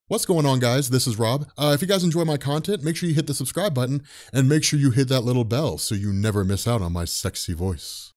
What's going on, guys? This is Rob. If you guys enjoy my content, make sure you hit the subscribe button and make sure you hit that little bell so you never miss out on my sexy voice.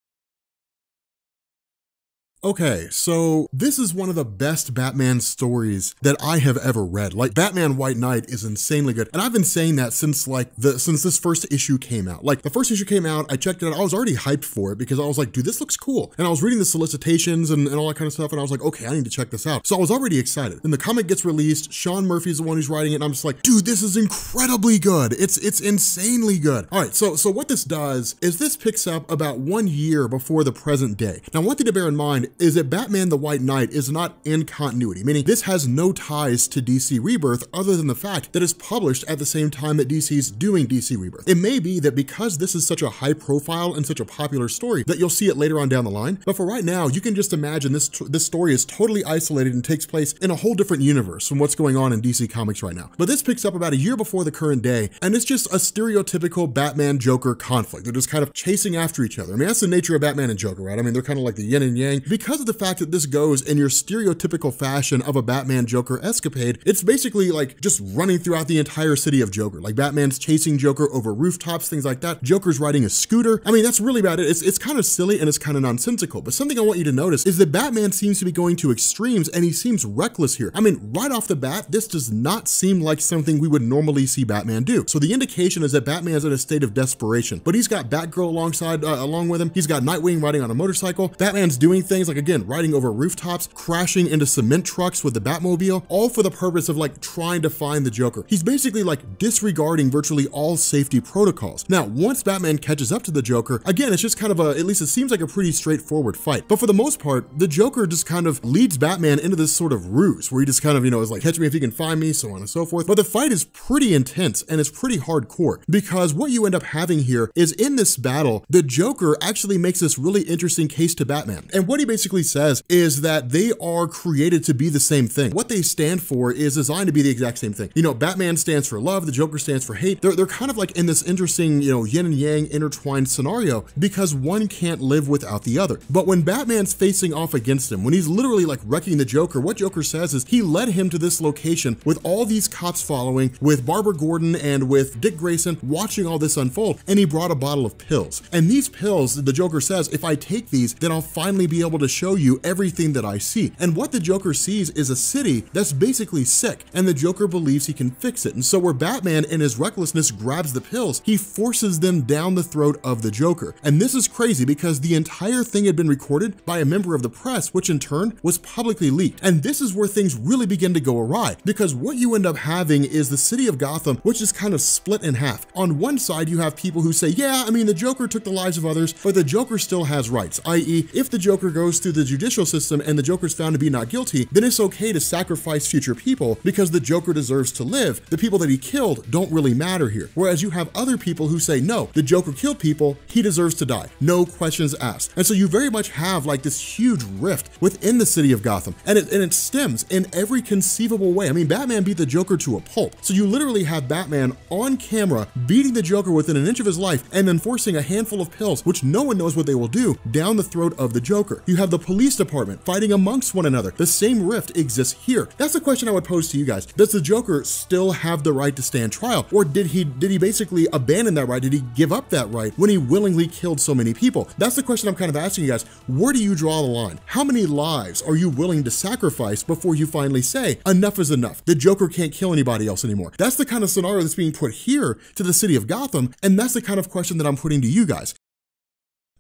Okay, so this is one of the best Batman stories that I have ever read. Like, Batman White Knight is insanely good. And I've been saying that since this first issue came out. Like, the first issue came out, I checked it out, I was already hyped for it because I was like, dude, this looks cool. And I was reading the solicitations and all that kind of stuff, and I was like, okay, I need to check this out. So I was already excited. Then the comic gets released, Sean Murphy's the one who's writing it, and I'm just like, dude, this is incredibly good. It's insanely good. All right, so what this does is this picks up about 1 year before the present day. Now, one thing to bear in mind is that Batman the White Knight is not in continuity, meaning this has no ties to DC Rebirth other than the fact that it's published at the same time that DC's doing DC Rebirth. It may be that because this is such a high profile and such a popular story that you'll see it later on down the line, but for right now, you can just imagine this story is totally isolated and takes place in a whole different universe from what's going on in DC Comics right now. But this picks up about a year before the current day, and it's just a stereotypical Batman-Joker conflict. They're just kind of chasing after each other. I mean, that's the nature of Batman and Joker, right? I mean, they're kind of like the yin and yang. Because of the fact that this goes in your stereotypical fashion of a Batman-Joker escapade, it's basically like just running throughout the entire city of Joker. Like, Batman's chasing Joker over rooftops, things like that. Joker's riding a scooter. I mean, that's really about it. It's kind of silly and it's kind of nonsensical, but something I want you to notice is that Batman seems to be going to extremes and he seems reckless here. I mean, right off the bat, this does not seem like something we would normally see Batman do. So the indication is that Batman's in a state of desperation, but he's got Batgirl along with him. He's got Nightwing riding on a motorcycle. Batman's doing things like, again, riding over rooftops, crashing into cement trucks with the Batmobile, all for the purpose of like trying to find the Joker. He's basically like disregarding virtually all safety protocols. Now, once Batman catches up to the Joker, again, it's just kind of at least it seems like a pretty straightforward fight. But for the most part, the Joker just kind of leads Batman into this sort of ruse where he just kind of, is like, catch me if you can find me, so on and so forth. But the fight is pretty intense and it's pretty hardcore because what you end up having here is in this battle, the Joker actually makes this really interesting case to Batman. And what he basically says is that they are created to be the same thing. What they stand for is designed to be the exact same thing. Batman stands for love, the Joker stands for hate. They're kind of like in this interesting, yin and yang intertwined scenario because one can't live without the other. But when Batman's facing off against him, when he's literally like wrecking the Joker, what Joker says is he led him to this location with all these cops following, with Barbara Gordon and with Dick Grayson watching all this unfold, and he brought a bottle of pills. And these pills, the Joker says, if I take these, then I'll finally be able to show you everything that I see. And what the Joker sees is a city that's basically sick, and the Joker believes he can fix it. And so where Batman in his recklessness grabs the pills, he forces them down the throat of the Joker. And this is crazy because the entire thing had been recorded by a member of the press, which in turn was publicly leaked. And this is where things really begin to go awry, because what you end up having is the city of Gotham, which is kind of split in half. On one side, you have people who say, yeah, I mean, the Joker took the lives of others, but the Joker still has rights, i.e., if the Joker goes through the judicial system and the Joker's found to be not guilty, then it's okay to sacrifice future people because the Joker deserves to live. The people that he killed don't really matter here. Whereas you have other people who say, no, the Joker killed people, he deserves to die. No questions asked. And so you very much have like this huge rift within the city of Gotham. And it stems in every conceivable way. I mean, Batman beat the Joker to a pulp. So you literally have Batman on camera beating the Joker within an inch of his life and then forcing a handful of pills, which no one knows what they will do, down the throat of the Joker. You have the police department fighting amongst one another. The same rift exists here. That's the question I would pose to you guys. Does the Joker still have the right to stand trial? Or did he basically abandon that right? Did he give up that right when he willingly killed so many people? That's the question I'm kind of asking you guys. Where do you draw the line? How many lives are you willing to sacrifice before you finally say, enough is enough? The Joker can't kill anybody else anymore. That's the kind of scenario that's being put here to the city of Gotham, and that's the kind of question that I'm putting to you guys.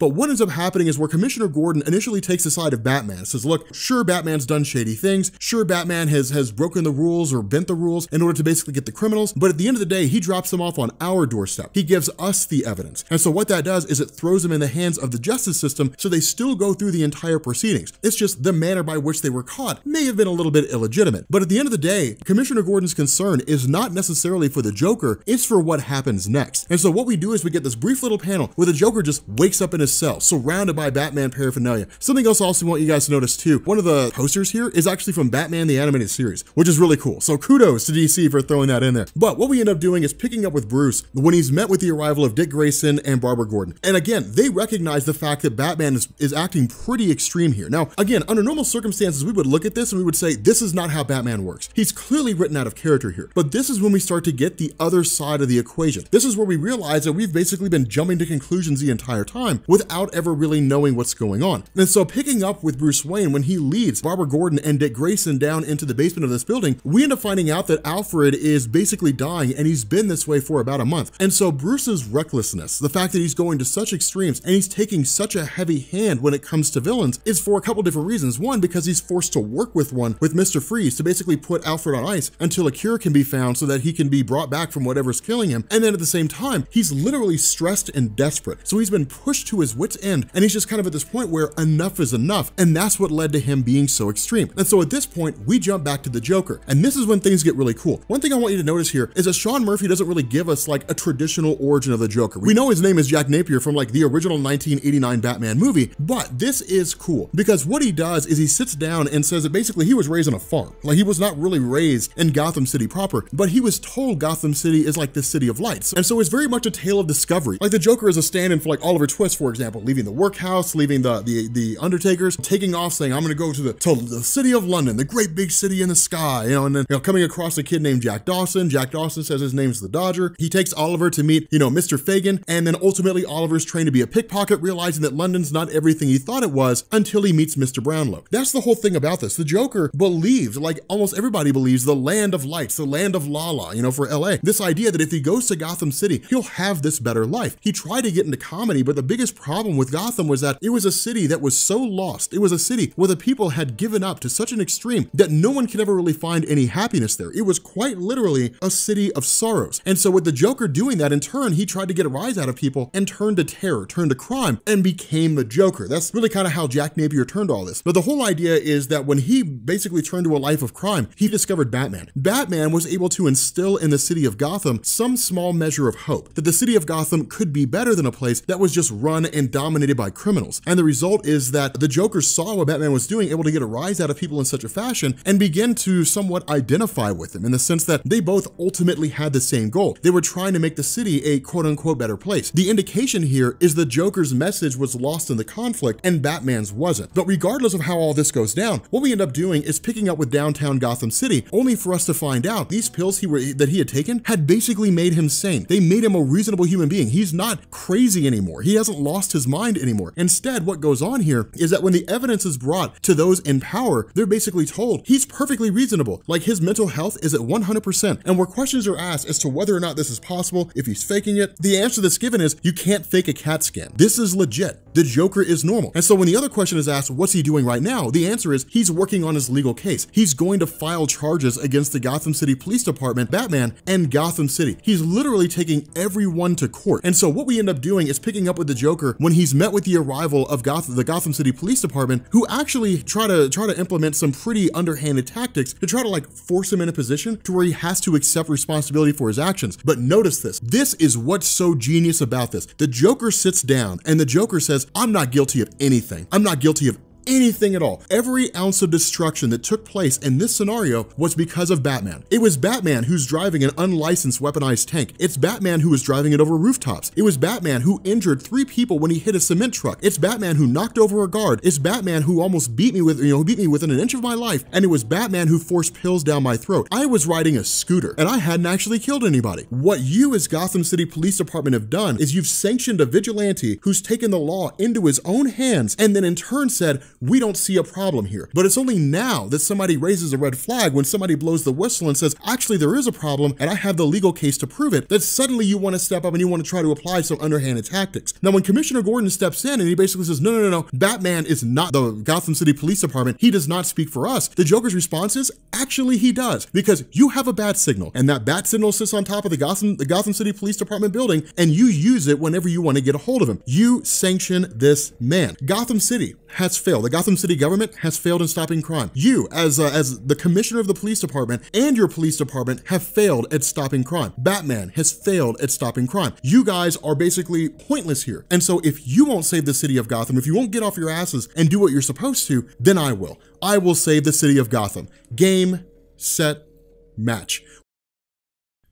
But what ends up happening is where Commissioner Gordon initially takes the side of Batman. Says, look, sure, Batman's done shady things. Sure, Batman has broken the rules or bent the rules in order to basically get the criminals. But at the end of the day, he drops them off on our doorstep. He gives us the evidence. And so what that does is it throws them in the hands of the justice system so they still go through the entire proceedings. It's just the manner by which they were caught may have been a little bit illegitimate. But at the end of the day, Commissioner Gordon's concern is not necessarily for the Joker, it's for what happens next. And so what we do is we get this brief little panel where the Joker just wakes up in his his cell, surrounded by Batman paraphernalia. Something else I also want you guys to notice too, one of the posters here is actually from Batman the Animated Series, which is really cool. So kudos to DC for throwing that in there. But what we end up doing is picking up with Bruce when he's met with the arrival of Dick Grayson and Barbara Gordon. And again, they recognize the fact that Batman is acting pretty extreme here. Now, again, under normal circumstances, we would look at this and we would say, this is not how Batman works. He's clearly written out of character here. But this is when we start to get the other side of the equation. This is where we realize that we've basically been jumping to conclusions the entire time without ever really knowing what's going on. And so picking up with Bruce Wayne, when he leads Barbara Gordon and Dick Grayson down into the basement of this building, we end up finding out that Alfred is basically dying, and he's been this way for about a month. And so Bruce's recklessness, the fact that he's going to such extremes and he's taking such a heavy hand when it comes to villains, is for a couple different reasons. One, because he's forced to work with Mr. Freeze to basically put Alfred on ice until a cure can be found so that he can be brought back from whatever's killing him. And then at the same time, he's literally stressed and desperate. So he's been pushed to his wit's end, and he's just kind of at this point where enough is enough. And that's what led to him being so extreme. And so at this point, we jump back to the Joker. And this is when things get really cool. One thing I want you to notice here is that Sean Murphy doesn't really give us like a traditional origin of the Joker. We know his name is Jack Napier from like the original 1989 Batman movie, but this is cool because what he does is he sits down and says that basically he was raised on a farm. Like he was not really raised in Gotham City proper, but he was told Gotham City is like the city of lights. And so it's very much a tale of discovery. Like the Joker is a stand-in for like Oliver Twist, for example, leaving the workhouse, leaving the Undertakers, taking off saying, I'm gonna go to the city of London, the great big city in the sky, and then coming across a kid named Jack Dawson. Jack Dawson says his name's the Dodger. He takes Oliver to meet, Mr. Fagin, and then ultimately Oliver's trained to be a pickpocket, realizing that London's not everything he thought it was until he meets Mr. Brownlow. That's the whole thing about this. The Joker believed, like almost everybody believes, the land of lights, the land of Lala, for LA. This idea that if he goes to Gotham City, he'll have this better life. He tried to get into comedy, but the biggest problem with Gotham was that it was a city that was so lost. It was a city where the people had given up to such an extreme that no one could ever really find any happiness there. It was quite literally a city of sorrows. And so with the Joker doing that, in turn, he tried to get a rise out of people and turned to terror, turned to crime, and became the Joker. That's really kind of how Jack Napier turned all this. But the whole idea is that when he basically turned to a life of crime, he discovered Batman. Batman was able to instill in the city of Gotham some small measure of hope, that the city of Gotham could be better than a place that was just run and dominated by criminals. And the result is that the Joker saw what Batman was doing, able to get a rise out of people in such a fashion, and begin to somewhat identify with him in the sense that they both ultimately had the same goal. They were trying to make the city a quote-unquote better place. The indication here is the Joker's message was lost in the conflict and Batman's wasn't. But regardless of how all this goes down, what we end up doing is picking up with downtown Gotham City, only for us to find out these pills that he had taken had basically made him sane. They made him a reasonable human being. He's not crazy anymore. He hasn't lost his mind anymore. Instead, what goes on here is that when the evidence is brought to those in power, they're basically told he's perfectly reasonable. Like his mental health is at 100%. And where questions are asked as to whether or not this is possible, if he's faking it, the answer that's given is you can't fake a CAT scan. This is legit. The Joker is normal. And so when the other question is asked, what's he doing right now? The answer is he's working on his legal case. He's going to file charges against the Gotham City Police Department, Batman, and Gotham City. He's literally taking everyone to court. And so what we end up doing is picking up with the Joker when he's met with the arrival of the Gotham City Police Department, who actually try to implement some pretty underhanded tactics to try to like force him in a position to where he has to accept responsibility for his actions. But notice this. This is what's so genius about this. The Joker sits down and the Joker says, I'm not guilty of anything. I'm not guilty of anything at all. Every ounce of destruction that took place in this scenario was because of Batman. It was Batman who's driving an unlicensed weaponized tank. It's Batman who was driving it over rooftops. It was Batman who injured 3 people when he hit a cement truck. It's Batman who knocked over a guard. It's Batman who almost beat me within an inch of my life. And it was Batman who forced pills down my throat. I was riding a scooter and I hadn't actually killed anybody. What you as Gotham City Police Department have done is you've sanctioned a vigilante who's taken the law into his own hands and then in turn said, we don't see a problem here. But it's only now that somebody raises a red flag, when somebody blows the whistle and says, actually there is a problem and I have the legal case to prove it, that suddenly you want to step up and you want to try to apply some underhanded tactics. Now when Commissioner Gordon steps in and he basically says, no, Batman is not the Gotham City Police Department. He does not speak for us. The Joker's response is, actually he does, because you have a bat signal and that bat signal sits on top of the Gotham City Police Department building and you use it whenever you want to get a hold of him. You sanction this man. Gotham City has failed. the Gotham City government has failed in stopping crime. You, as the commissioner of the police department and your police department have failed at stopping crime. Batman has failed at stopping crime. You guys are basically pointless here. And so if you won't save the city of Gotham, if you won't get off your asses and do what you're supposed to, then I will. I will save the city of Gotham. Game, set, match.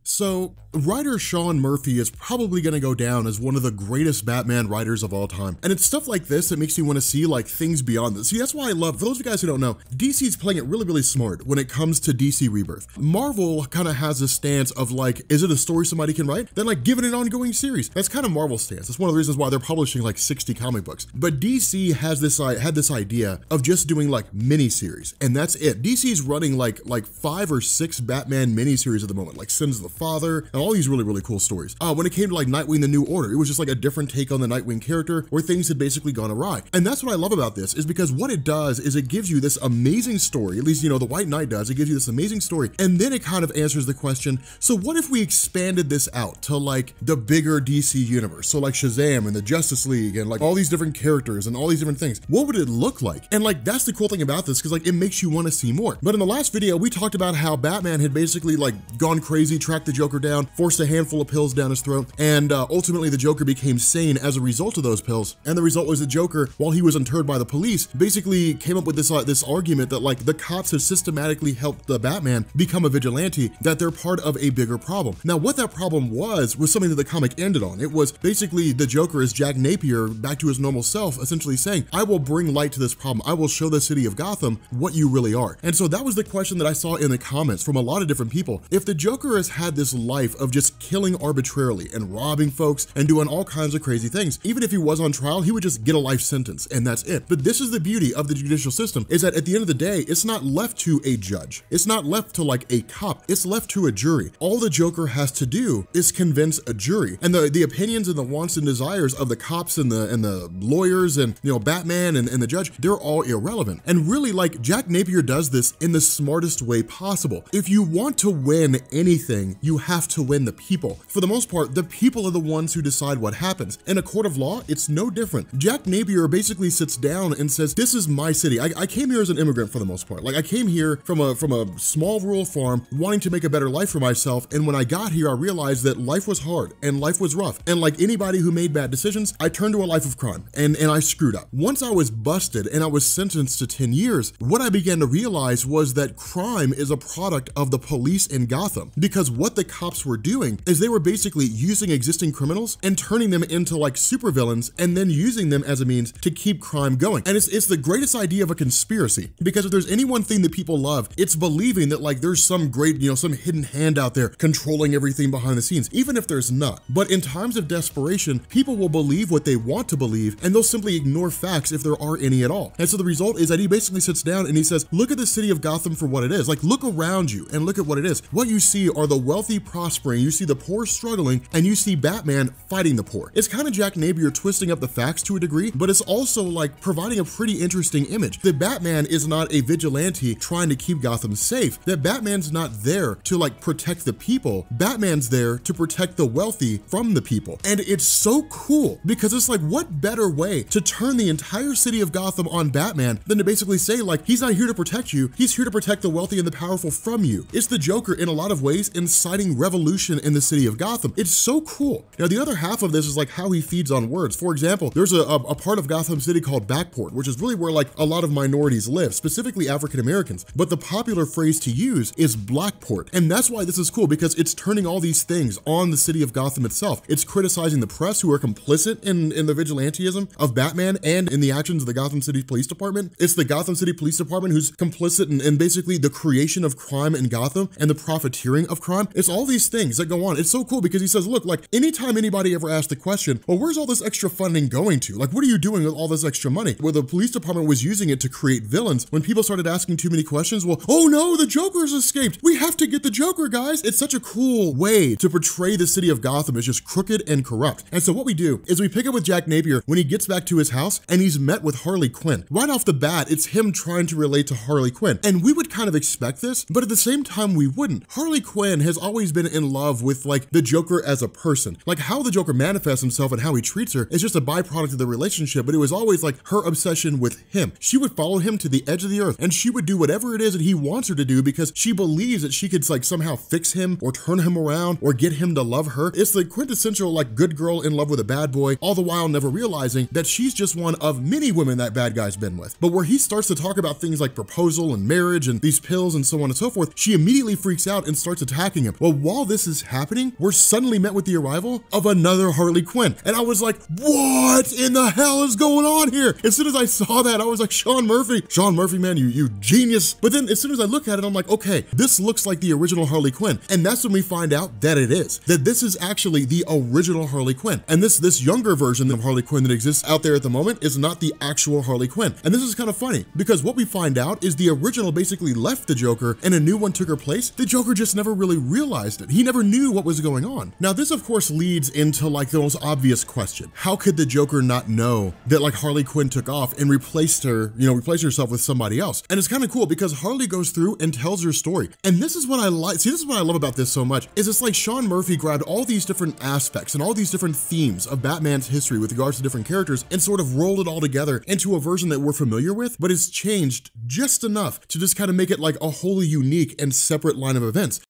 So, writer Sean Murphy is probably gonna go down as one of the greatest Batman writers of all time. And it's stuff like this that makes you wanna see like things beyond this. See, that's why I love, for those of you guys who don't know, DC's playing it really, really smart when it comes to DC Rebirth. Marvel kind of has this stance of like, is it a story somebody can write? Then like give it an ongoing series. That's kind of Marvel's stance. That's one of the reasons why they're publishing like 60 comic books. But DC has had this idea of just doing like miniseries, and that's it. DC's running like 5 or 6 Batman miniseries at the moment, like Sins of the Father, and all these really, really cool stories. When it came to like Nightwing the New Order, it was just like a different take on the Nightwing character where things had basically gone awry. And that's what I love about this, is because what it does is it gives you this amazing story, at least, you know, the White Knight does, it gives you this amazing story, and then it kind of answers the question, so what if we expanded this out to like the bigger DC universe? So like Shazam and the Justice League and like all these different characters and all these different things. What would it look like? And like, that's the cool thing about this, because like it makes you want to see more. But in the last video, we talked about how Batman had basically like gone crazy, tracked the Joker down, forced a handful of pills down his throat, and ultimately the Joker became sane as a result of those pills. And the result was the Joker, while he was interred by the police, basically came up with this argument that like the cops have systematically helped the Batman become a vigilante, that they're part of a bigger problem. Now, what that problem was something that the comic ended on. It was basically the Joker as Jack Napier back to his normal self, essentially saying, I will bring light to this problem. I will show the city of Gotham what you really are. And so that was the question that I saw in the comments from a lot of different people. If the Joker has had this life of just killing arbitrarily and robbing folks and doing all kinds of crazy things, even if he was on trial, he would just get a life sentence and that's it. But this is the beauty of the judicial system, is that at the end of the day, it's not left to a judge. It's not left to like a cop. It's left to a jury. All the Joker has to do is convince a jury. And the opinions and the wants and desires of the cops and the lawyers and, you know, Batman and the judge, they're all irrelevant. And really, like, Jack Napier does this in the smartest way possible. If you want to win anything, you have to win the people. For the most part, the people are the ones who decide what happens. In a court of law, it's no different. Jack Napier basically sits down and says, this is my city. I came here as an immigrant for the most part. Like, I came here from a small rural farm wanting to make a better life for myself. And when I got here, I realized that life was hard and life was rough. And like anybody who made bad decisions, I turned to a life of crime and I screwed up. Once I was busted and I was sentenced to 10 years, what I began to realize was that crime is a product of the police in Gotham, because what the cops were doing is they were basically using existing criminals and turning them into like supervillains and then using them as a means to keep crime going. And it's the greatest idea of a conspiracy, because if there's any one thing that people love, it's believing that like there's some great, you know, some hidden hand out there controlling everything behind the scenes, even if there's not. But in times of desperation, people will believe what they want to believe, and they'll simply ignore facts if there are any at all. And so the result is that he basically sits down and he says, look at the city of Gotham for what it is. Like, look around you and look at what it is. What you see are the wealthy prospering, you see the poor struggling, and you see Batman fighting the poor. It's kind of Jack Napier twisting up the facts to a degree, but it's also like providing a pretty interesting image. That Batman is not a vigilante trying to keep Gotham safe. That Batman's not there to like protect the people. Batman's there to protect the wealthy from the people. And it's so cool because it's like, what better way to turn the entire city of Gotham on Batman than to basically say like, he's not here to protect you, he's here to protect the wealthy and the powerful from you. It's the Joker in a lot of ways inciting revolution in the city of Gotham. It's so cool. Now the other half of this is like how he feeds on words. For example, there's a part of Gotham City called Backport, which is really where like a lot of minorities live, specifically African Americans. But the popular phrase to use is Blackport. And that's why this is cool, because it's turning all these things on the city of Gotham itself. It's criticizing the press who are complicit in the vigilantism of Batman and in the actions of the Gotham City Police Department. It's the Gotham City Police Department who's complicit in basically the creation of crime in Gotham and the profiteering of crime. It's all these things that go on. It's so cool because he says, look, like anytime anybody ever asks the question, well, where's all this extra funding going to? Like, what are you doing with all this extra money? Well, the police department was using it to create villains. When people started asking too many questions, well, oh no, the Joker's escaped. We have to get the Joker, guys. It's such a cool way to portray the city of Gotham as just crooked and corrupt. And so what we do is we pick up with Jack Napier when he gets back to his house and he's met with Harley Quinn. Right off the bat, it's him trying to relate to Harley Quinn. And we would kind of expect this, but at the same time, we wouldn't. Harley Quinn has always been in love with like the Joker as a person. Like how the Joker manifests himself and how he treats her is just a byproduct of the relationship, but it was always like her obsession with him. She would follow him to the edge of the earth and she would do whatever it is that he wants her to do because she believes that she could like somehow fix him or turn him around or get him to love her. It's the quintessential like good girl in love with a bad boy, all the while never realizing that she's just one of many women that bad guy's been with. But where he starts to talk about things like proposal and marriage and these pills and so on and so forth, she immediately freaks out and starts attacking him. Well, while this is happening, we're suddenly met with the arrival of another Harley Quinn. And I was like, what in the hell is going on here? As soon as I saw that, I was like, Sean Murphy, man, you genius. But then as soon as I look at it, I'm like, okay, this looks like the original Harley Quinn. And that's when we find out that it is, that this is actually the original Harley Quinn. And this younger version of Harley Quinn that exists out there at the moment is not the actual Harley Quinn. And this is kind of funny because what we find out is the original basically left the Joker and a new one took her place. The Joker just never really realized it. He never knew what was going on. Now this of course leads into like the most obvious question. How could the Joker not know that like Harley Quinn took off and replaced herself with somebody else? And it's kind of cool because Harley goes through and tells her story. And this is what I like. See, this is what I love about this so much is it's like Sean Murphy grabbed all these different aspects and all these different themes of Batman's history with regards to different characters and sort of rolled it all together into a version that we're familiar with, but it's changed just enough to just kind of make it like a wholly unique and separate line of events.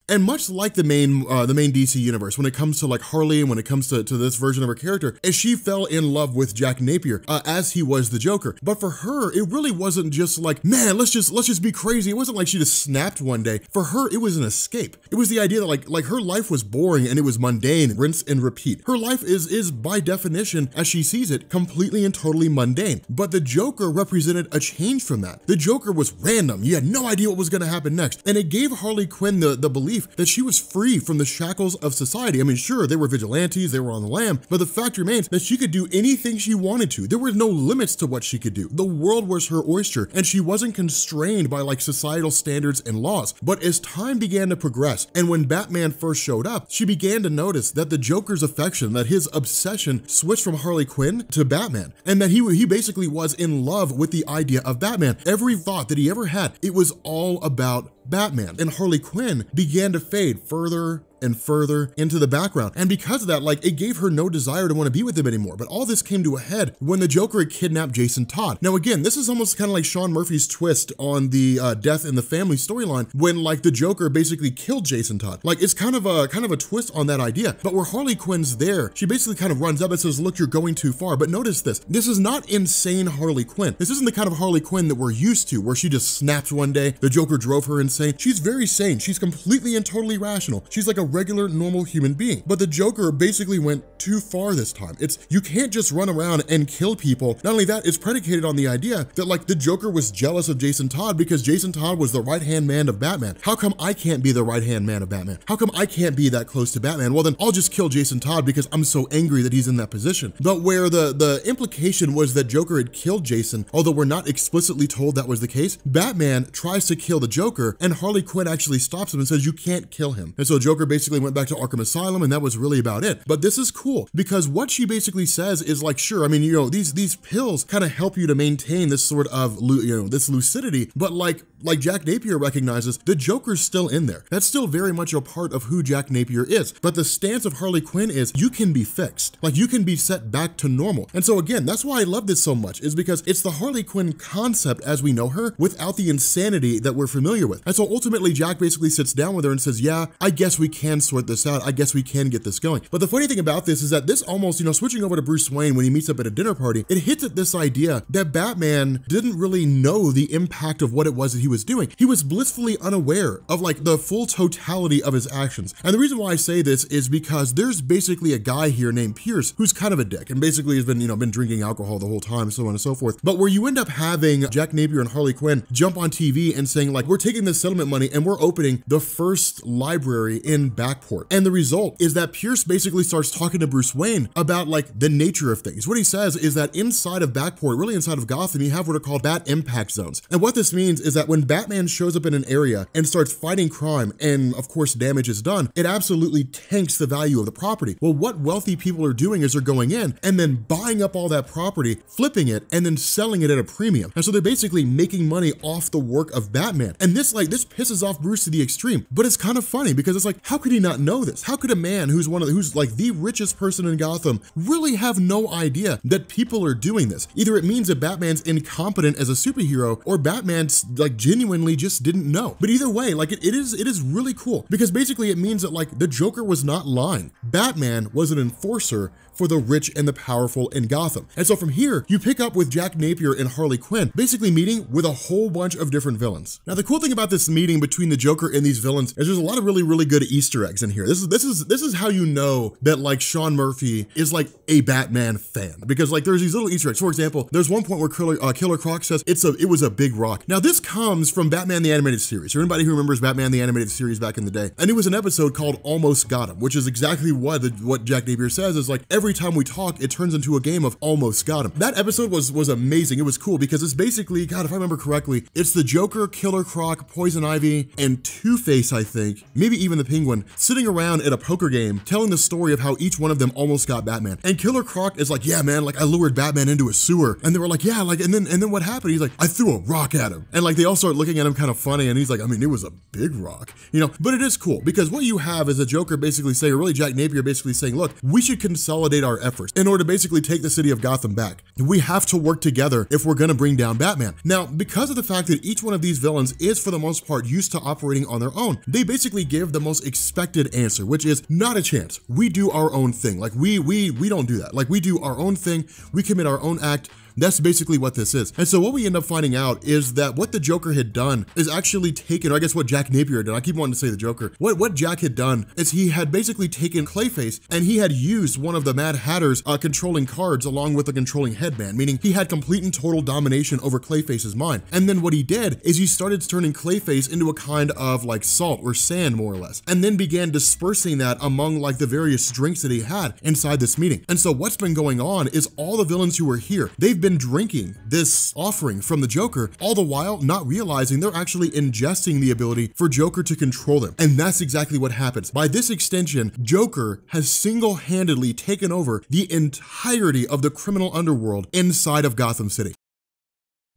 And much like the main DC universe, when it comes to like Harley and when it comes to this version of her character, is she fell in love with Jack Napier as he was the Joker. But for her, it really wasn't just like, man, let's just be crazy. It wasn't like she just snapped one day. For her, it was an escape. It was the idea that like her life was boring and it was mundane, rinse and repeat. Her life is by definition, as she sees it, completely and totally mundane. But the Joker represented a change from that. The Joker was random. You had no idea what was gonna happen next. And it gave Harley Quinn the belief that she was free from the shackles of society. I mean, sure, they were vigilantes, they were on the lam, but the fact remains that she could do anything she wanted to. There were no limits to what she could do. The world was her oyster, and she wasn't constrained by like societal standards and laws. But as time began to progress, and when Batman first showed up, she began to notice that the Joker's affection, that his obsession switched from Harley Quinn to Batman, and that he basically was in love with the idea of Batman. Every thought that he ever had, it was all about Batman. And Harley Quinn began to fade further and further into the background. And because of that, like it gave her no desire to want to be with him anymore. But all this came to a head when the Joker had kidnapped Jason Todd. Now again, this is almost kind of like Sean Murphy's twist on the death in the family storyline when like the Joker basically killed Jason Todd. Like it's kind of a twist on that idea. But where Harley Quinn's there, she basically kind of runs up and says, look, you're going too far. But notice this is not insane Harley Quinn. This isn't the kind of Harley Quinn that we're used to, where she just snapped one day, the Joker drove her insane. She's very sane. She's completely and totally rational. She's like a regular, normal human being. But the Joker basically went too far this time. You can't just run around and kill people. Not only that, it's predicated on the idea that like the Joker was jealous of Jason Todd because Jason Todd was the right-hand man of Batman. How come I can't be the right-hand man of Batman? How come I can't be that close to Batman? Well, then I'll just kill Jason Todd because I'm so angry that he's in that position. But where the implication was that Joker had killed Jason, although we're not explicitly told that was the case, Batman tries to kill the Joker and Harley Quinn actually stops him and says, you can't kill him. And so Joker basically went back to Arkham Asylum and that was really about it. But this is cool because what she basically says is like, sure, I mean, these pills kind of help you to maintain this sort of, this lucidity, but like Jack Napier recognizes, the Joker's still in there. That's still very much a part of who Jack Napier is. But the stance of Harley Quinn is you can be fixed. Like you can be set back to normal. And so again, that's why I love this so much, is because it's the Harley Quinn concept as we know her without the insanity that we're familiar with. And so ultimately Jack basically sits down with her and says, yeah, I guess we can sort this out. I guess we can get this going. But the funny thing about this is that this almost, switching over to Bruce Wayne when he meets up at a dinner party, it hits at this idea that Batman didn't really know the impact of what it was that he was doing. He was blissfully unaware of like the full totality of his actions. And the reason why I say this is because there's basically a guy here named Pierce who's kind of a dick and basically has been, been drinking alcohol the whole time, so on and so forth. But where you end up having Jack Napier and Harley Quinn jump on TV and saying like, we're taking this settlement money and we're opening the first library in Backport. And the result is that Pierce basically starts talking to Bruce Wayne about like the nature of things. What he says is that inside of Backport, really inside of Gotham, you have what are called bat impact zones. And what this means is that when Batman shows up in an area and starts fighting crime and of course damage is done, it absolutely tanks the value of the property. Well, what wealthy people are doing is they're going in and then buying up all that property, flipping it, and then selling it at a premium. And so they're basically making money off the work of Batman. And this pisses off Bruce to the extreme, but it's kind of funny because it's like, how could he not know this? How could a man who's like the richest person in Gotham really have no idea that people are doing this? Either it means that Batman's incompetent as a superhero or Batman's like genuinely just didn't know. But either way, like it is really cool because basically it means that like the Joker was not lying. Batman was an enforcer for the rich and the powerful in Gotham. And so from here, you pick up with Jack Napier and Harley Quinn, basically meeting with a whole bunch of different villains. Now, the cool thing about this meeting between the Joker and these villains is there's a lot of really good Easter eggs in here. This is how you know that like Sean Murphy is like a Batman fan, because like there's these little Easter eggs. For example, there's one point where Killer Croc says it was a big rock. Now this comes from Batman the Animated Series. For anybody who remembers Batman the Animated Series back in the day, and it was an episode called Almost Got Him, which is exactly what Jack Napier says is like every time we talk, it turns into a game of Almost Got Him. That episode was amazing. It was cool because it's basically, God, if I remember correctly, it's the Joker, Killer Croc, Poison Ivy, and Two-Face, I think, maybe even the Penguin, sitting around at a poker game telling the story of how each one of them almost got Batman. And Killer Croc is like, yeah, man, like I lured Batman into a sewer. And they were like, yeah, like, and then what happened? He's like, I threw a rock at him. And like they all start looking at him kind of funny, and he's like, I mean, it was a big rock, you know, but it is cool because what you have is a Joker basically saying, or really Jack Napier basically saying, look, we should consolidate our efforts in order to basically take the city of Gotham back. We have to work together if we're gonna bring down Batman. Now, because of the fact that each one of these villains is for the most part used to operating on their own, they basically give the most expected answer, which is not a chance. We do our own thing. Like we don't do that. Like we do our own thing. We commit our own act. That's basically what this is. And so what we end up finding out is that what the Joker had done is actually taken, or I guess what Jack Napier did, I keep wanting to say the Joker, what Jack had done is he had basically taken Clayface and he had used one of the Mad Hatter's controlling cards along with the controlling headband, meaning he had complete and total domination over Clayface's mind. And then what he did is he started turning Clayface into a kind of like salt or sand, more or less, and then began dispersing that among like the various drinks that he had inside this meeting. And so what's been going on is all the villains who were here, they've been drinking this offering from the Joker, all the while not realizing they're actually ingesting the ability for Joker to control them. And that's exactly what happens. By this extension, Joker has single-handedly taken over the entirety of the criminal underworld inside of Gotham City.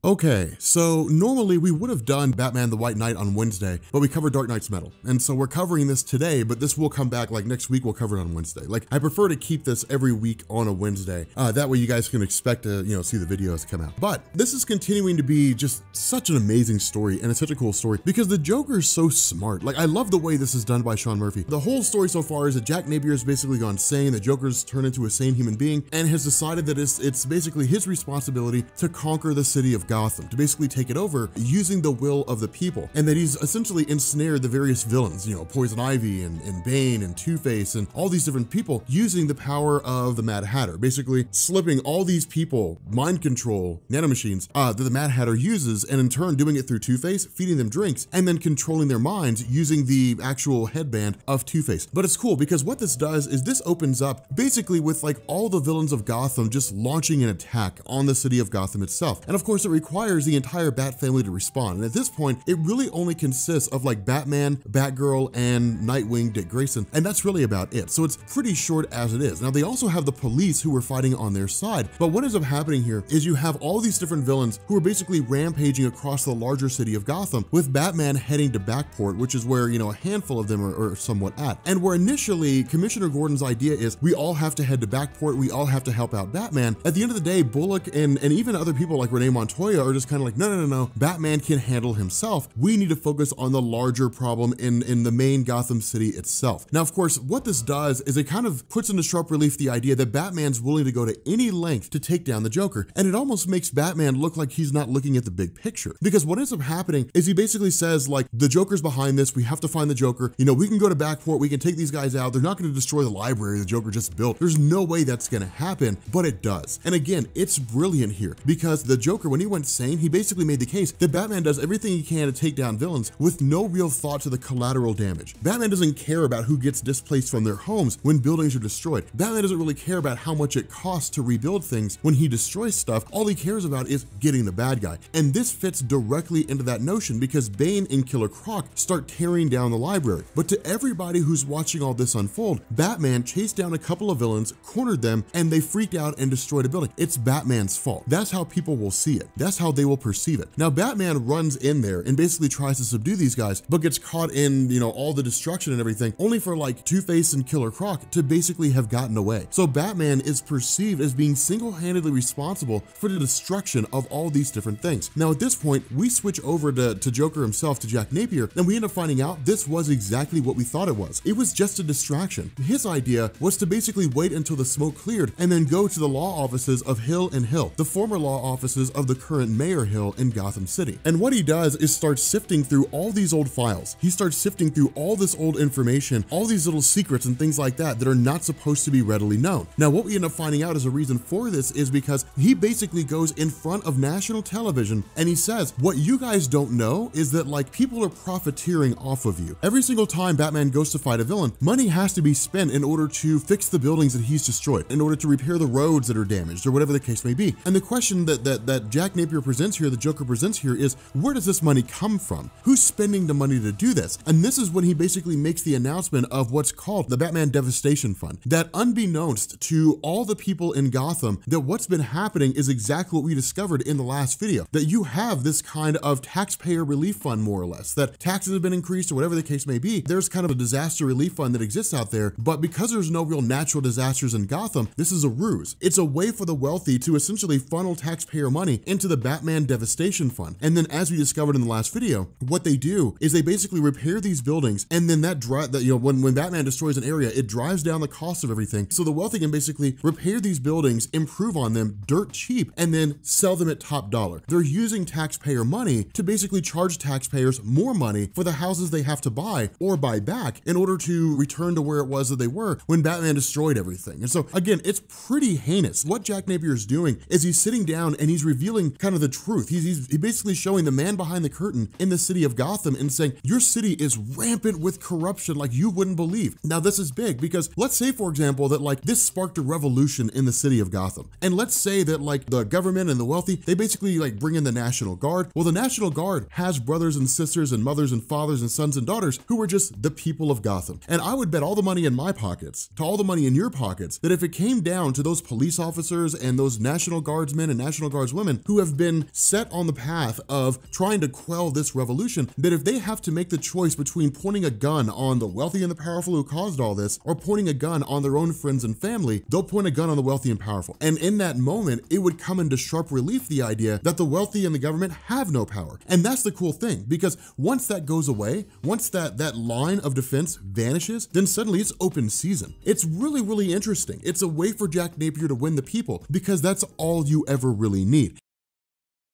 Okay, so normally we would have done Batman the White Knight on Wednesday, but we covered Dark Knight's Metal. And so we're covering this today, but this will come back like next week, we'll cover it on Wednesday. Like I prefer to keep this every week on a Wednesday. That way you guys can expect to, you know, see the videos come out. But this is continuing to be just such an amazing story, and it's such a cool story because the Joker is so smart. Like I love the way this is done by Sean Murphy. The whole story so far is that Jack Napier has basically gone sane, the Joker's turned into a sane human being, and has decided that it's basically his responsibility to conquer the city of Gotham, to basically take it over using the will of the people, and that he's essentially ensnared the various villains, you know, Poison Ivy and Bane and Two-Face and all these different people using the power of the Mad Hatter, basically slipping all these people mind control nanomachines that the Mad Hatter uses, and in turn doing it through Two-Face, feeding them drinks, and then controlling their minds using the actual headband of Two-Face. But it's cool because what this does is this opens up basically with like all the villains of Gotham just launching an attack on the city of Gotham itself. And of course it requires the entire Bat family to respond. And at this point, it really only consists of like Batman, Batgirl, and Nightwing, Dick Grayson. And that's really about it. So it's pretty short as it is. Now they also have the police who are fighting on their side. But what ends up happening here is you have all these different villains who are basically rampaging across the larger city of Gotham, with Batman heading to Backport, which is where, you know, a handful of them are somewhat at. And where initially Commissioner Gordon's idea is we all have to head to Backport, we all have to help out Batman. At the end of the day, Bullock and even other people like Renee Montoya are just kind of like, no, Batman can handle himself. We need to focus on the larger problem in the main Gotham City itself. Now, of course, what this does is it kind of puts into sharp relief the idea that Batman's willing to go to any length to take down the Joker. And it almost makes Batman look like he's not looking at the big picture. Because what ends up happening is he basically says like, the Joker's behind this, we have to find the Joker. You know, we can go to Backport, we can take these guys out. They're not going to destroy the library the Joker just built. There's no way that's going to happen, but it does. And again, it's brilliant here because the Joker, when he went went sane, he basically made the case that Batman does everything he can to take down villains with no real thought to the collateral damage. Batman doesn't care about who gets displaced from their homes when buildings are destroyed. Batman doesn't really care about how much it costs to rebuild things when he destroys stuff. All he cares about is getting the bad guy. And this fits directly into that notion because Bane and Killer Croc start tearing down the library. But to everybody who's watching all this unfold, Batman chased down a couple of villains, cornered them, and they freaked out and destroyed a building. It's Batman's fault. That's how people will see it. That's how they will perceive it. Now, Batman runs in there and basically tries to subdue these guys, but gets caught in, all the destruction and everything, only for like Two-Face and Killer Croc to basically have gotten away. So Batman is perceived as being single-handedly responsible for the destruction of all these different things. Now, at this point, we switch over to Joker himself, to Jack Napier, and we end up finding out this was exactly what we thought it was. It was just a distraction. His idea was to basically wait until the smoke cleared and then go to the law offices of Hill and Hill, the former law offices of the current Mayor Hill in Gotham City. And what he does is start sifting through all these old files. He starts sifting through all this old information, all these little secrets and things like that that are not supposed to be readily known. Now, what we end up finding out as a reason for this is because he basically goes in front of national television and he says, what you guys don't know is that like people are profiteering off of you. Every single time Batman goes to fight a villain, money has to be spent in order to fix the buildings that he's destroyed, in order to repair the roads that are damaged or whatever the case may be. And the question that Jack Napier presents here, the Joker presents here, is where does this money come from? Who's spending the money to do this? And this is when he basically makes the announcement of what's called the Batman Devastation Fund, that unbeknownst to all the people in Gotham, that what's been happening is exactly what we discovered in the last video, that you have this kind of taxpayer relief fund, more or less, that taxes have been increased or whatever the case may be. There's kind of a disaster relief fund that exists out there, but because there's no real natural disasters in Gotham, this is a ruse. It's a way for the wealthy to essentially funnel taxpayer money into the Batman Devastation Fund. And then, as we discovered in the last video, what they do is they basically repair these buildings, and then when Batman destroys an area, it drives down the cost of everything. So the wealthy can basically repair these buildings, improve on them dirt cheap, and then sell them at top dollar. They're using taxpayer money to basically charge taxpayers more money for the houses they have to buy or buy back in order to return to where it was that they were when Batman destroyed everything. And so again, it's pretty heinous. What Jack Napier is doing is he's sitting down and he's revealing kind of the truth. He's basically showing the man behind the curtain in the city of Gotham and saying, your city is rampant with corruption like you wouldn't believe. Now, this is big because let's say, for example, that like this sparked a revolution in the city of Gotham. And let's say that like the government and the wealthy, they basically like bring in the National Guard. Well, the National Guard has brothers and sisters and mothers and fathers and sons and daughters who are just the people of Gotham. And I would bet all the money in my pockets to all the money in your pockets that if it came down to those police officers and those National Guardsmen and National Guardswomen who have been set on the path of trying to quell this revolution, that if they have to make the choice between pointing a gun on the wealthy and the powerful who caused all this or pointing a gun on their own friends and family, they'll point a gun on the wealthy and powerful. And in that moment, it would come into sharp relief the idea that the wealthy and the government have no power. And that's the cool thing, because once that goes away, once that line of defense vanishes, then suddenly it's open season. It's really, really interesting. It's a way for Jack Napier to win the people because that's all you ever really need.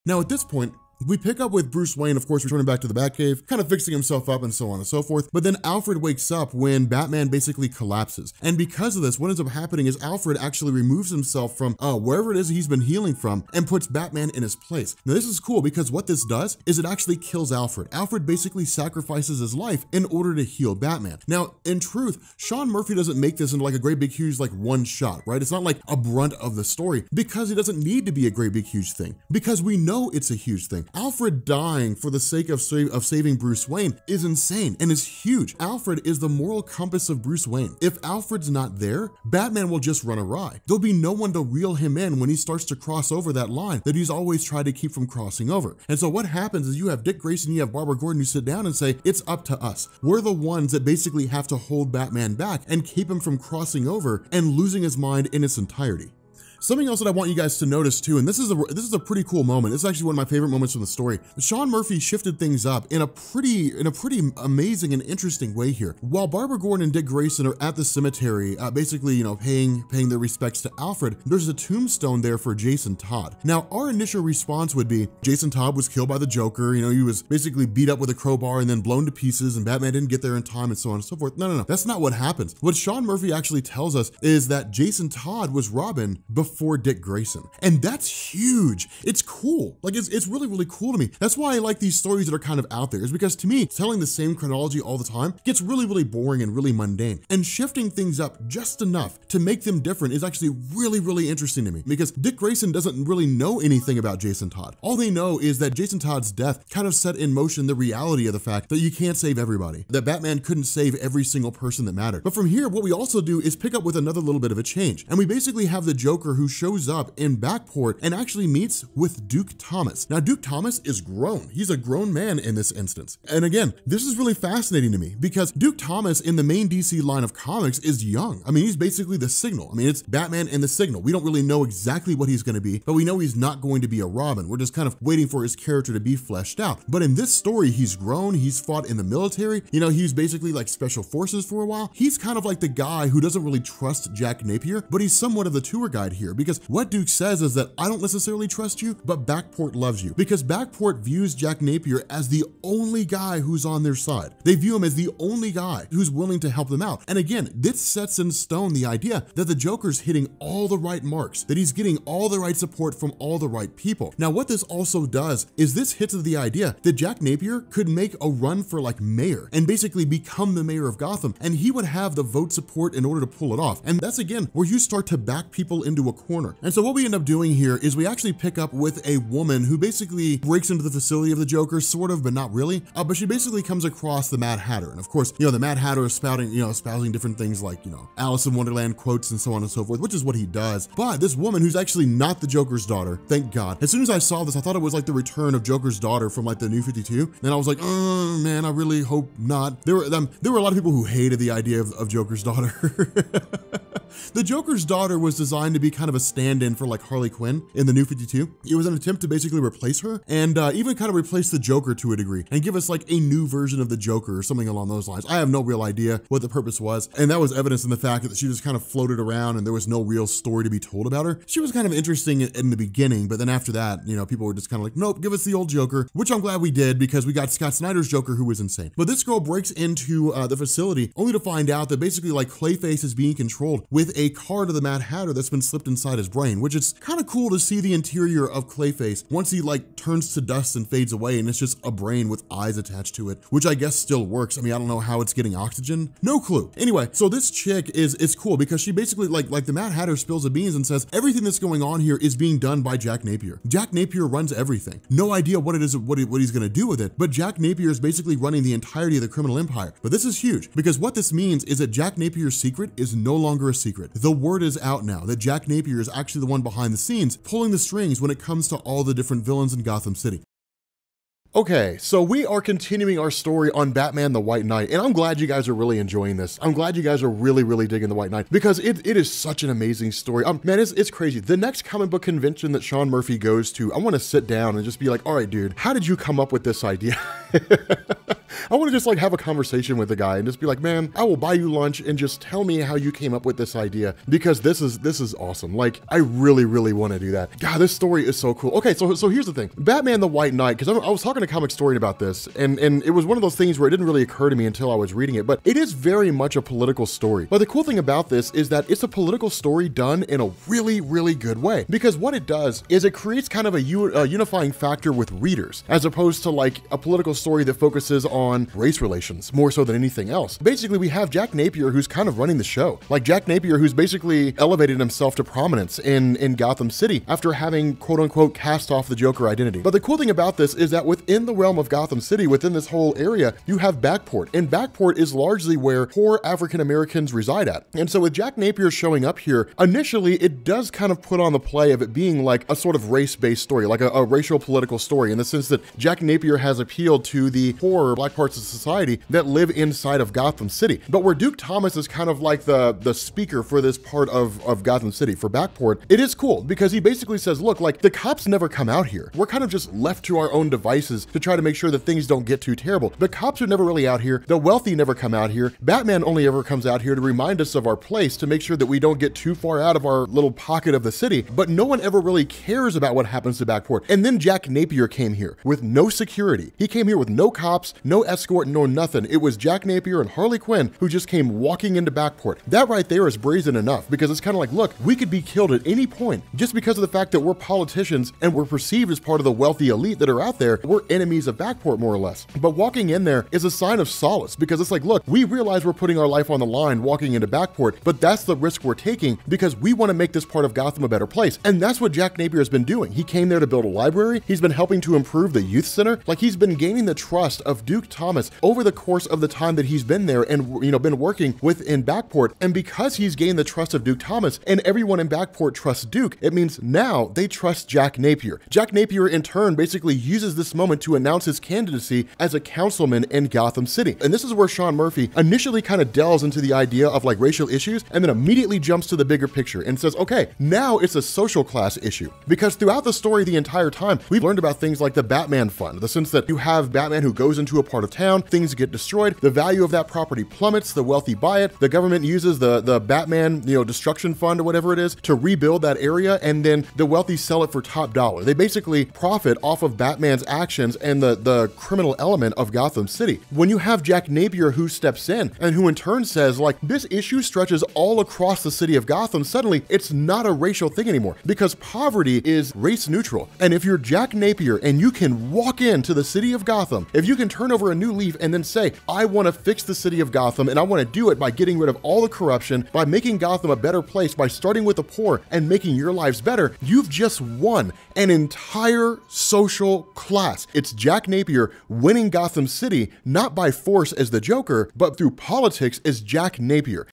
Now, at this point, we pick up with Bruce Wayne, of course, returning back to the Batcave, kind of fixing himself up and so on and so forth. But then Alfred wakes up when Batman basically collapses. And because of this, what ends up happening is Alfred actually removes himself from wherever it is he's been healing from and puts Batman in his place. Now, this is cool because what this does is it actually kills Alfred. Alfred basically sacrifices his life in order to heal Batman. Now, in truth, Sean Murphy doesn't make this into like a great big huge like one shot, right? It's not like a brunt of the story because it doesn't need to be a great big huge thing because we know it's a huge thing. Alfred dying for the sake of saving Bruce Wayne is insane and is huge. Alfred is the moral compass of Bruce Wayne. If Alfred's not there, Batman will just run awry. There'll be no one to reel him in when he starts to cross over that line that he's always tried to keep from crossing over. And so what happens is you have Dick Grayson, you have Barbara Gordon who sit down and say, it's up to us. We're the ones that basically have to hold Batman back and keep him from crossing over and losing his mind in its entirety. Something else that I want you guys to notice too, and this is a pretty cool moment. It's actually one of my favorite moments from the story. Sean Murphy shifted things up in a pretty amazing and interesting way here. While Barbara Gordon and Dick Grayson are at the cemetery, basically, paying their respects to Alfred, there's a tombstone there for Jason Todd. Now, our initial response would be, Jason Todd was killed by the Joker. He was basically beat up with a crowbar and then blown to pieces, and Batman didn't get there in time, and so on and so forth. No, that's not what happens. What Sean Murphy actually tells us is that Jason Todd was Robin before before Dick Grayson. And that's huge. It's cool. Like, it's really, really cool to me. That's why I like these stories that are kind of out there, is because to me, telling the same chronology all the time gets really, really boring and really mundane. And shifting things up just enough to make them different is actually really, really interesting to me, because Dick Grayson doesn't really know anything about Jason Todd. All they know is that Jason Todd's death kind of set in motion the reality of the fact that you can't save everybody, that Batman couldn't save every single person that mattered. But from here, what we also do is pick up with another little bit of a change. And we basically have the Joker who shows up in Backport and actually meets with Duke Thomas. Now, Duke Thomas is grown. He's a grown man in this instance. And again, this is really fascinating to me because Duke Thomas in the main DC line of comics is young. I mean, he's basically the Signal. I mean, it's Batman and the Signal. We don't really know exactly what he's going to be, but we know he's not going to be a Robin. We're just kind of waiting for his character to be fleshed out. But in this story, he's grown. He's fought in the military. You know, he's basically like special forces for a while. He's kind of like the guy who doesn't really trust Jack Napier, but he's somewhat of the tour guide here, because what Duke says is that I don't necessarily trust you, but Backport loves you, because Backport views Jack Napier as the only guy who's on their side. They view him as the only guy who's willing to help them out. And again, this sets in stone the idea that the Joker's hitting all the right marks, that he's getting all the right support from all the right people. Now, what this also does is this hits the idea that Jack Napier could make a run for like mayor and basically become the mayor of Gotham, and he would have the vote support in order to pull it off. And that's again where you start to back people into a corner. And so what we end up doing here is we actually pick up with a woman who basically breaks into the facility of the Joker, sort of, but not really. But she basically comes across the Mad Hatter. And of course, you know, the Mad Hatter is espousing different things like, you know, Alice in Wonderland quotes and so on and so forth, which is what he does. But this woman, who's actually not the Joker's daughter, thank God. As soon as I saw this, I thought it was like the return of Joker's daughter from like the New 52. And I was like, oh man, I really hope not. There were a lot of people who hated the idea of Joker's daughter. The Joker's daughter was designed to be kind of a stand-in for like Harley Quinn in the New 52. It was an attempt to basically replace her and even kind of replace the Joker to a degree and give us like a new version of the Joker or something along those lines. I have no real idea what the purpose was. And that was evidenced in the fact that she just kind of floated around and there was no real story to be told about her. She was kind of interesting in the beginning, but then after that, you know, people were just kind of like, nope, give us the old Joker, which I'm glad we did because we got Scott Snyder's Joker, who was insane. But this girl breaks into the facility only to find out that basically like Clayface is being controlled with a card of the Mad Hatter that's been slipped inside his brain, which is kind of cool to see the interior of Clayface once he like turns to dust and fades away and it's just a brain with eyes attached to it, which I guess still works. I mean, I don't know how it's getting oxygen. No clue. Anyway, so this chick it's cool because she basically like the Mad Hatter spills the beans and says everything that's going on here is being done by Jack Napier. Jack Napier runs everything. No idea what it is, what he's going to do with it, but Jack Napier is basically running the entirety of the criminal empire. But this is huge because what this means is that Jack Napier's secret is no longer a secret. The word is out now that Jack Napier is actually the one behind the scenes pulling the strings when it comes to all the different villains in Gotham City. Okay, so we are continuing our story on Batman the White Knight, and I'm glad you guys are really enjoying this. I'm glad you guys are really, really digging the White Knight because it is such an amazing story. Man, it's crazy. The next comic book convention that Sean Murphy goes to, I want to sit down and just be like, all right, dude, how did you come up with this idea? I want to just like have a conversation with the guy and just be like, man, I will buy you lunch and just tell me how you came up with this idea because this is awesome. Like, I really, really want to do that. God, this story is so cool. Okay, so here's the thing. Batman the White Knight, because I was talking to Comic Story about this, and it was one of those things where it didn't really occur to me until I was reading it, but it is very much a political story. But the cool thing about this is that it's a political story done in a really, really good way, because what it does is it creates kind of a unifying factor with readers, as opposed to like a political story that focuses on race relations more so than anything else. Basically, we have Jack Napier who's kind of running the show. Like Jack Napier who's basically elevated himself to prominence in Gotham City after having quote unquote cast off the Joker identity. But the cool thing about this is that within the realm of Gotham City, within this whole area, you have Backport, and Backport is largely where poor African Americans reside at. And so with Jack Napier showing up here, initially it does kind of put on the play of it being like a sort of race-based story, like a racial political story, in the sense that Jack Napier has appealed to the poorer black parts of society that live inside of Gotham City. But where Duke Thomas is kind of like the speaker for this part of Gotham City, for Backport, it is cool because he basically says, look, like the cops never come out here. We're kind of just left to our own devices to try to make sure that things don't get too terrible. The cops are never really out here. The wealthy never come out here. Batman only ever comes out here to remind us of our place, to make sure that we don't get too far out of our little pocket of the city. But no one ever really cares about what happens to Backport. And then Jack Napier came here with no security. He came here with no cops, no escort, no nothing. It was Jack Napier and Harley Quinn who just came walking into Backport. That right there is brazen enough, because it's kind of like, look, we could be killed at any point just because of the fact that we're politicians and we're perceived as part of the wealthy elite that are out there. We're enemies of Backport, more or less. But walking in there is a sign of solace, because it's like, look, we realize we're putting our life on the line walking into Backport, but that's the risk we're taking because we want to make this part of Gotham a better place. And that's what Jack Napier has been doing. He came there to build a library. He's been helping to improve the youth center. Like, he's been gaining the trust of Duke Thomas over the course of the time that he's been there and, you know, been working within Backport. And because he's gained the trust of Duke Thomas and everyone in Backport trusts Duke, it means now they trust Jack Napier. Jack Napier in turn basically uses this moment to announce his candidacy as a councilman in Gotham City. And this is where Sean Murphy initially kind of delves into the idea of like racial issues and then immediately jumps to the bigger picture and says, okay, now it's a social class issue. Because throughout the story the entire time, we've learned about things like the Batman Fund, the sense that you have Batman who goes into a part of town, things get destroyed, the value of that property plummets, the wealthy buy it, the government uses the Batman, you know, destruction fund or whatever it is to rebuild that area, and then the wealthy sell it for top dollar. They basically profit off of Batman's actions and the criminal element of Gotham City. When you have Jack Napier who steps in and who in turn says, like, this issue stretches all across the city of Gotham, suddenly it's not a racial thing anymore, because poverty is race neutral. And if you're Jack Napier and you can walk into the city of Gotham, if you can turn over a new leaf and then say, I want to fix the city of Gotham and I want to do it by getting rid of all the corruption, by making Gotham a better place, by starting with the poor and making your lives better, you've just won an entire social class. It's Jack Napier winning Gotham City, not by force as the Joker, but through politics as Jack Napier.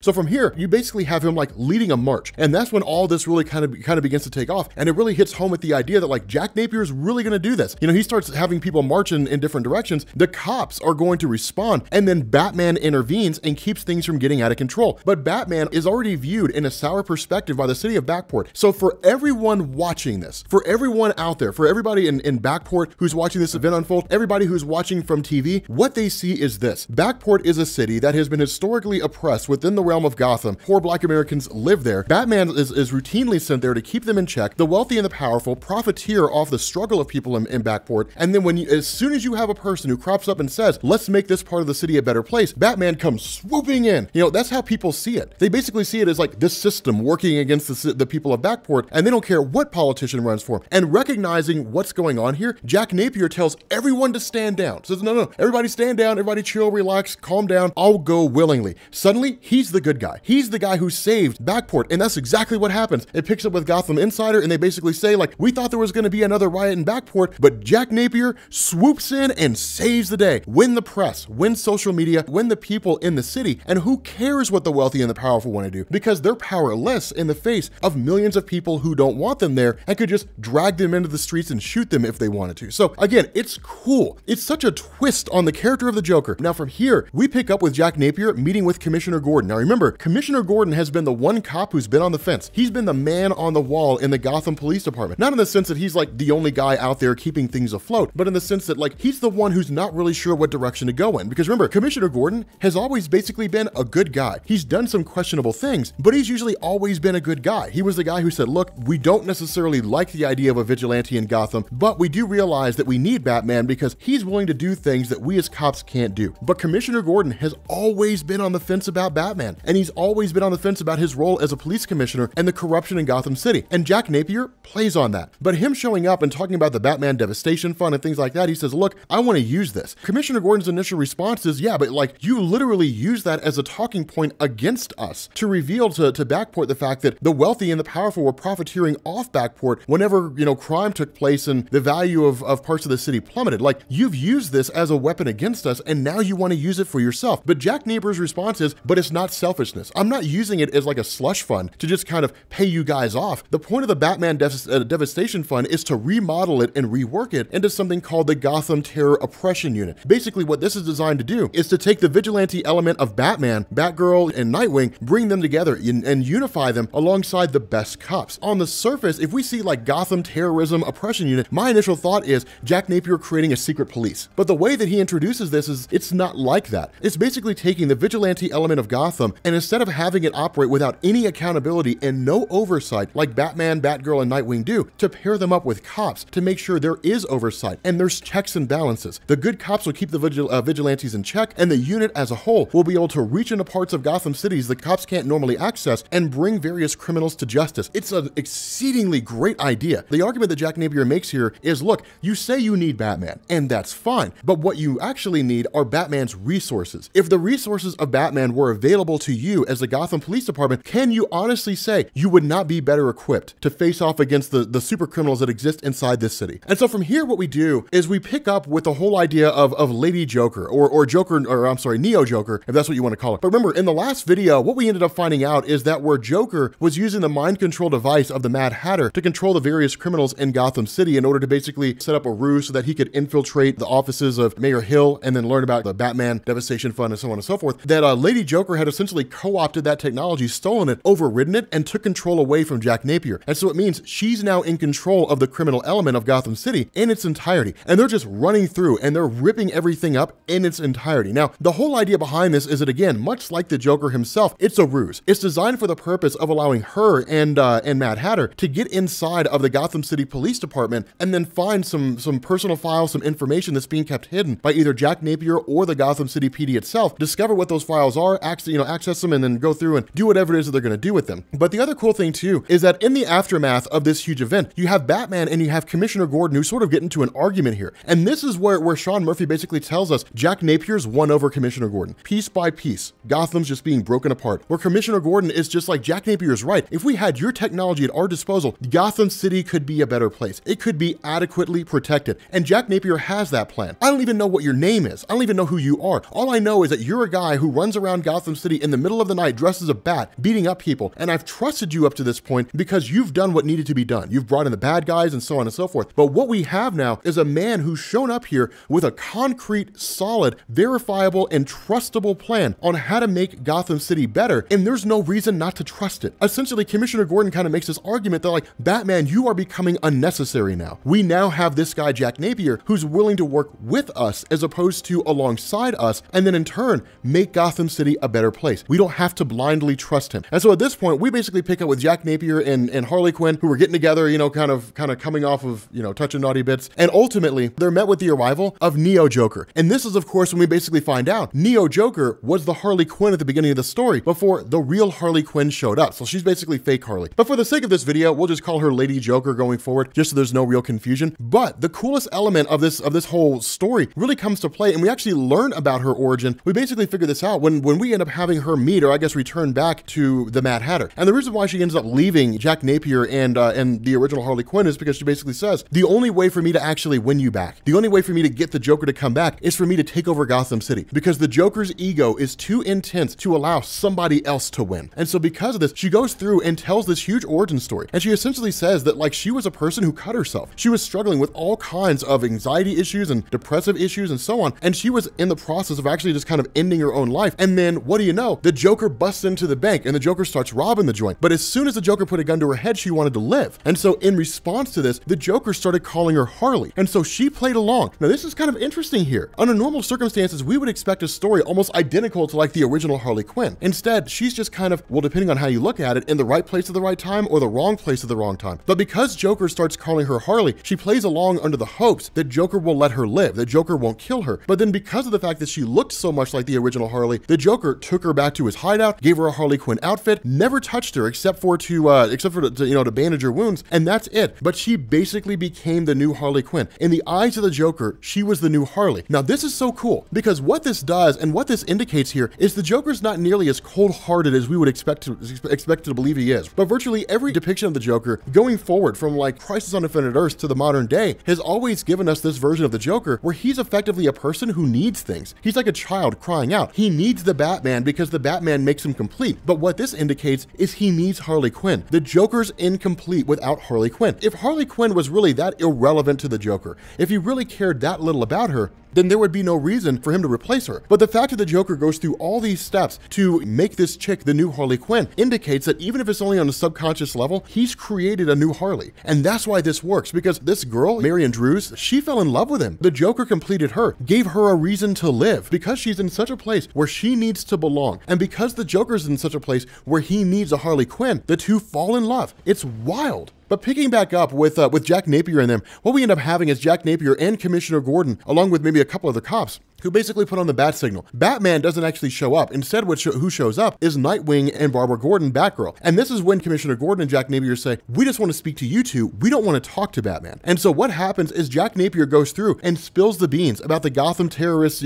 So from here, you basically have him like leading a march. And that's when all this really kind of begins to take off. And it really hits home with the idea that like Jack Napier is really gonna do this. You know, he starts having people march in different directions. The cops are going to respond. And then Batman intervenes and keeps things from getting out of control. But Batman is already viewed in a sour perspective by the city of Backport. So for everyone watching this, for everyone out there, for everybody in Backport who's watching this event unfold, everybody who's watching from TV, what they see is this. Backport is a city that has been historically oppressed within the realm of Gotham. Poor Black Americans live there. Batman is routinely sent there to keep them in check. The wealthy and the powerful profiteer off the struggle of people in Backport. And then as soon as you have a person who crops up and says, let's make this part of the city a better place, Batman comes swooping in. You know, that's how people see it. They basically see it as like this system working against the people of Backport, and they don't care what politician runs for them. And recognizing what's going on here, Jack Napier tells everyone to stand down. Says, no, everybody stand down, everybody chill, relax, calm down, I'll go willingly. Suddenly, he's the good guy. He's the guy who saved Backport, and that's exactly what happens. It picks up with Gotham Insider, and they basically say, like, we thought there was going to be another riot in Backport, but Jack Napier swoops in and saves the day. Win the press, win social media, win the people in the city, and who cares what the wealthy and the powerful want to do? Because they're powerless in the face of millions of people who don't want them there and could just drag them into the streets and shoot them if they wanted to. So again, it's cool. It's such a twist on the character of the Joker. Now from here, we pick up with Jack Napier meeting with Commissioner Gordon. Now remember, Commissioner Gordon has been the one cop who's been on the fence. He's been the man on the wall in the Gotham Police Department. Not in the sense that he's like the only guy out there keeping things afloat, but in the sense that like he's the one who's not really sure what direction to go in. Because remember, Commissioner Gordon has always basically been a good guy. He's done some questionable things, but he's usually always been a good guy. He was the guy who said, look, we don't necessarily like the idea of a vigilante in Gotham, but we do realize that we need Batman because he's willing to do things that we as cops can't do. But Commissioner Gordon has always been on the fence about Batman, and he's always been on the fence about his role as a police commissioner and the corruption in Gotham City. And Jack Napier plays on that. But him showing up and talking about the Batman Devastation Fund and things like that, he says, look, I want to use this. Commissioner Gordon's initial response is, yeah, but like you literally use that as a talking point against us to reveal to Backport the fact that the wealthy and the powerful were profiteering off Backport whenever, you know, crime took place and the value of parts of the city plummeted. Like, you've used this as a weapon against us and now you want to use it for yourself. But Jack Napier's response is, but it's not selfishness. I'm not using it as like a slush fund to just kind of pay you guys off. The point of the Batman Devastation Fund is to remodel it and rework it into something called the Gotham Terror Oppression Unit. Basically, what this is designed to do is to take the vigilante element of Batman, Batgirl, and Nightwing, bring them together and unify them alongside the best cops. On the surface, if we see like Gotham Terrorism Oppression Unit, my initial thought is Jack Napier creating a secret police. But the way that he introduces this is, it's not like that. It's basically taking the vigilante element of Gotham system, and instead of having it operate without any accountability and no oversight like Batman, Batgirl, and Nightwing do, to pair them up with cops to make sure there is oversight and there's checks and balances. The good cops will keep the vigilantes in check, and the unit as a whole will be able to reach into parts of Gotham Cities the cops can't normally access and bring various criminals to justice. It's an exceedingly great idea. The argument that Jack Napier makes here is, look, you say you need Batman, and that's fine, but what you actually need are Batman's resources. If the resources of Batman were available to you as the Gotham Police Department, can you honestly say you would not be better equipped to face off against the super criminals that exist inside this city? And so from here, what we do is we pick up with the whole idea of Lady Joker, or Joker, or I'm sorry, Neo Joker, if that's what you want to call it. But remember, in the last video, what we ended up finding out is that where Joker was using the mind control device of the Mad Hatter to control the various criminals in Gotham City in order to basically set up a ruse so that he could infiltrate the offices of Mayor Hill and then learn about the Batman Devastation Fund and so on and so forth, that Lady Joker had essentially co-opted that technology, stolen it, overridden it, and took control away from Jack Napier. And so it means she's now in control of the criminal element of Gotham City in its entirety. And they're just running through and they're ripping everything up in its entirety. Now, the whole idea behind this is that, again, much like the Joker himself, it's a ruse. It's designed for the purpose of allowing her and Mad Hatter to get inside of the Gotham City Police Department and then find some personal files, some information that's being kept hidden by either Jack Napier or the Gotham City PD itself, discover what those files are, access them, and then go through and do whatever it is that they're going to do with them. But the other cool thing too is that in the aftermath of this huge event, you have Batman and you have Commissioner Gordon who sort of get into an argument here. And this is where Sean Murphy basically tells us Jack Napier's won over Commissioner Gordon. Piece by piece, Gotham's just being broken apart. Where Commissioner Gordon is just like, Jack Napier's right. If we had your technology at our disposal, Gotham City could be a better place. It could be adequately protected. And Jack Napier has that plan. I don't even know what your name is. I don't even know who you are. All I know is that you're a guy who runs around Gotham City in the middle of the night dressed as a bat, beating up people. And I've trusted you up to this point because you've done what needed to be done. You've brought in the bad guys and so on and so forth. But what we have now is a man who's shown up here with a concrete, solid, verifiable, and trustable plan on how to make Gotham City better. And there's no reason not to trust it. Essentially, Commissioner Gordon kind of makes this argument that, like, Batman, you are becoming unnecessary now. We now have this guy, Jack Napier, who's willing to work with us as opposed to alongside us, and then in turn, make Gotham City a better place. We don't have to blindly trust him. And so at this point, we basically pick up with Jack Napier and Harley Quinn, who are getting together, you know, kind of coming off of, you know, touching naughty bits. And ultimately, they're met with the arrival of Neo Joker. And this is, of course, when we basically find out Neo Joker was the Harley Quinn at the beginning of the story before the real Harley Quinn showed up. So she's basically fake Harley. But for the sake of this video, we'll just call her Lady Joker going forward, just so there's no real confusion. But the coolest element of this whole story really comes to play, and we actually learn about her origin. We basically figure this out when we end up having her meet, or I guess return back to the Mad Hatter. And the reason why she ends up leaving Jack Napier and the original Harley Quinn is because she basically says, the only way for me to actually win you back, the only way for me to get the Joker to come back is for me to take over Gotham City, because the Joker's ego is too intense to allow somebody else to win. And so because of this, she goes through and tells this huge origin story. And she essentially says that, like, she was a person who cut herself. She was struggling with all kinds of anxiety issues and depressive issues and so on. And she was in the process of actually just kind of ending her own life. And then what do you know? The Joker busts into the bank and the Joker starts robbing the joint. But as soon as the Joker put a gun to her head, she wanted to live. And so in response to this, the Joker started calling her Harley. And so she played along. Now this is kind of interesting here. Under normal circumstances, we would expect a story almost identical to like the original Harley Quinn. Instead, she's just kind of, well, depending on how you look at it, in the right place at the right time or the wrong place at the wrong time. But because Joker starts calling her Harley, she plays along under the hopes that Joker will let her live, that Joker won't kill her. But then because of the fact that she looked so much like the original Harley, the Joker took her back to his hideout, gave her a Harley Quinn outfit, never touched her except for to bandage her wounds, and that's it. But she basically became the new Harley Quinn. In the eyes of the Joker, she was the new Harley. Now this is so cool because what this does and what this indicates here is the Joker's not nearly as cold-hearted as we would expect to believe he is. But virtually every depiction of the Joker going forward from like Crisis on Infinite Earths to the modern day has always given us this version of the Joker where he's effectively a person who needs things. He's like a child crying out. He needs the Batman because the Batman makes him complete. But what this indicates is he needs Harley Quinn. The Joker's incomplete without Harley Quinn. If Harley Quinn was really that irrelevant to the Joker, if he really cared that little about her, then there would be no reason for him to replace her. But the fact that the Joker goes through all these steps to make this chick the new Harley Quinn indicates that even if it's only on a subconscious level, he's created a new Harley. And that's why this works, because this girl, Marion Drews, she fell in love with him. The Joker completed her, gave her a reason to live, because she's in such a place where she needs to belong. And because the Joker's in such a place where he needs a Harley Quinn, the two fall in love. It's wild. But picking back up with Jack Napier and them, what we end up having is Jack Napier and Commissioner Gordon, along with maybe a couple other cops, who basically put on the bat signal. Batman doesn't actually show up. Instead, who shows up is Nightwing and Barbara Gordon, Batgirl. And this is when Commissioner Gordon and Jack Napier say, we just want to speak to you two. We don't want to talk to Batman. And so what happens is Jack Napier goes through and spills the beans about the Gotham terrorist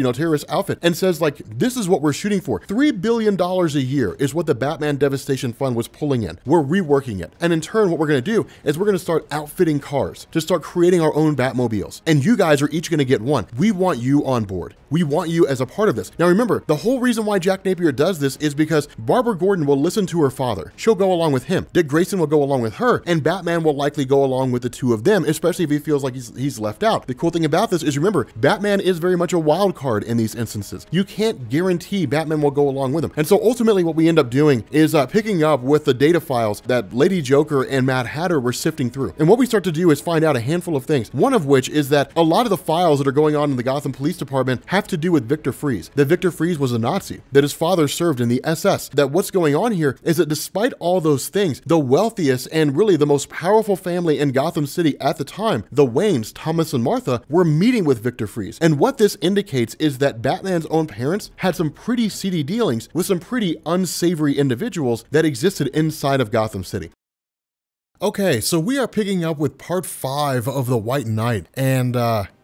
outfit and says, like, this is what we're shooting for. $3 billion a year is what the Batman Devastation Fund was pulling in. We're reworking it. And in turn, what we're going to do is we're going to start outfitting cars, to start creating our own Batmobiles. And you guys are each going to get one. We want you on board. We want you as a part of this. Now remember, the whole reason why Jack Napier does this is because Barbara Gordon will listen to her father. She'll go along with him. Dick Grayson will go along with her, and Batman will likely go along with the two of them, especially if he feels like he's left out. The cool thing about this is, remember, Batman is very much a wild card in these instances. You can't guarantee Batman will go along with him. And so ultimately what we end up doing is picking up with the data files that Lady Joker and Mad Hatter were sifting through. And what we start to do is find out a handful of things. One of which is that a lot of the files that are going on in the Gotham Police Department have to do with Victor Fries. That Victor Fries was a Nazi, that his father served in the SS. That what's going on here is that despite all those things, the wealthiest and really the most powerful family in Gotham City at the time, the Waynes, Thomas and Martha, were meeting with Victor Fries. And what this indicates is that Batman's own parents had some pretty seedy dealings with some pretty unsavory individuals that existed inside of Gotham City. Okay, so we are picking up with part 5 of The White Knight, and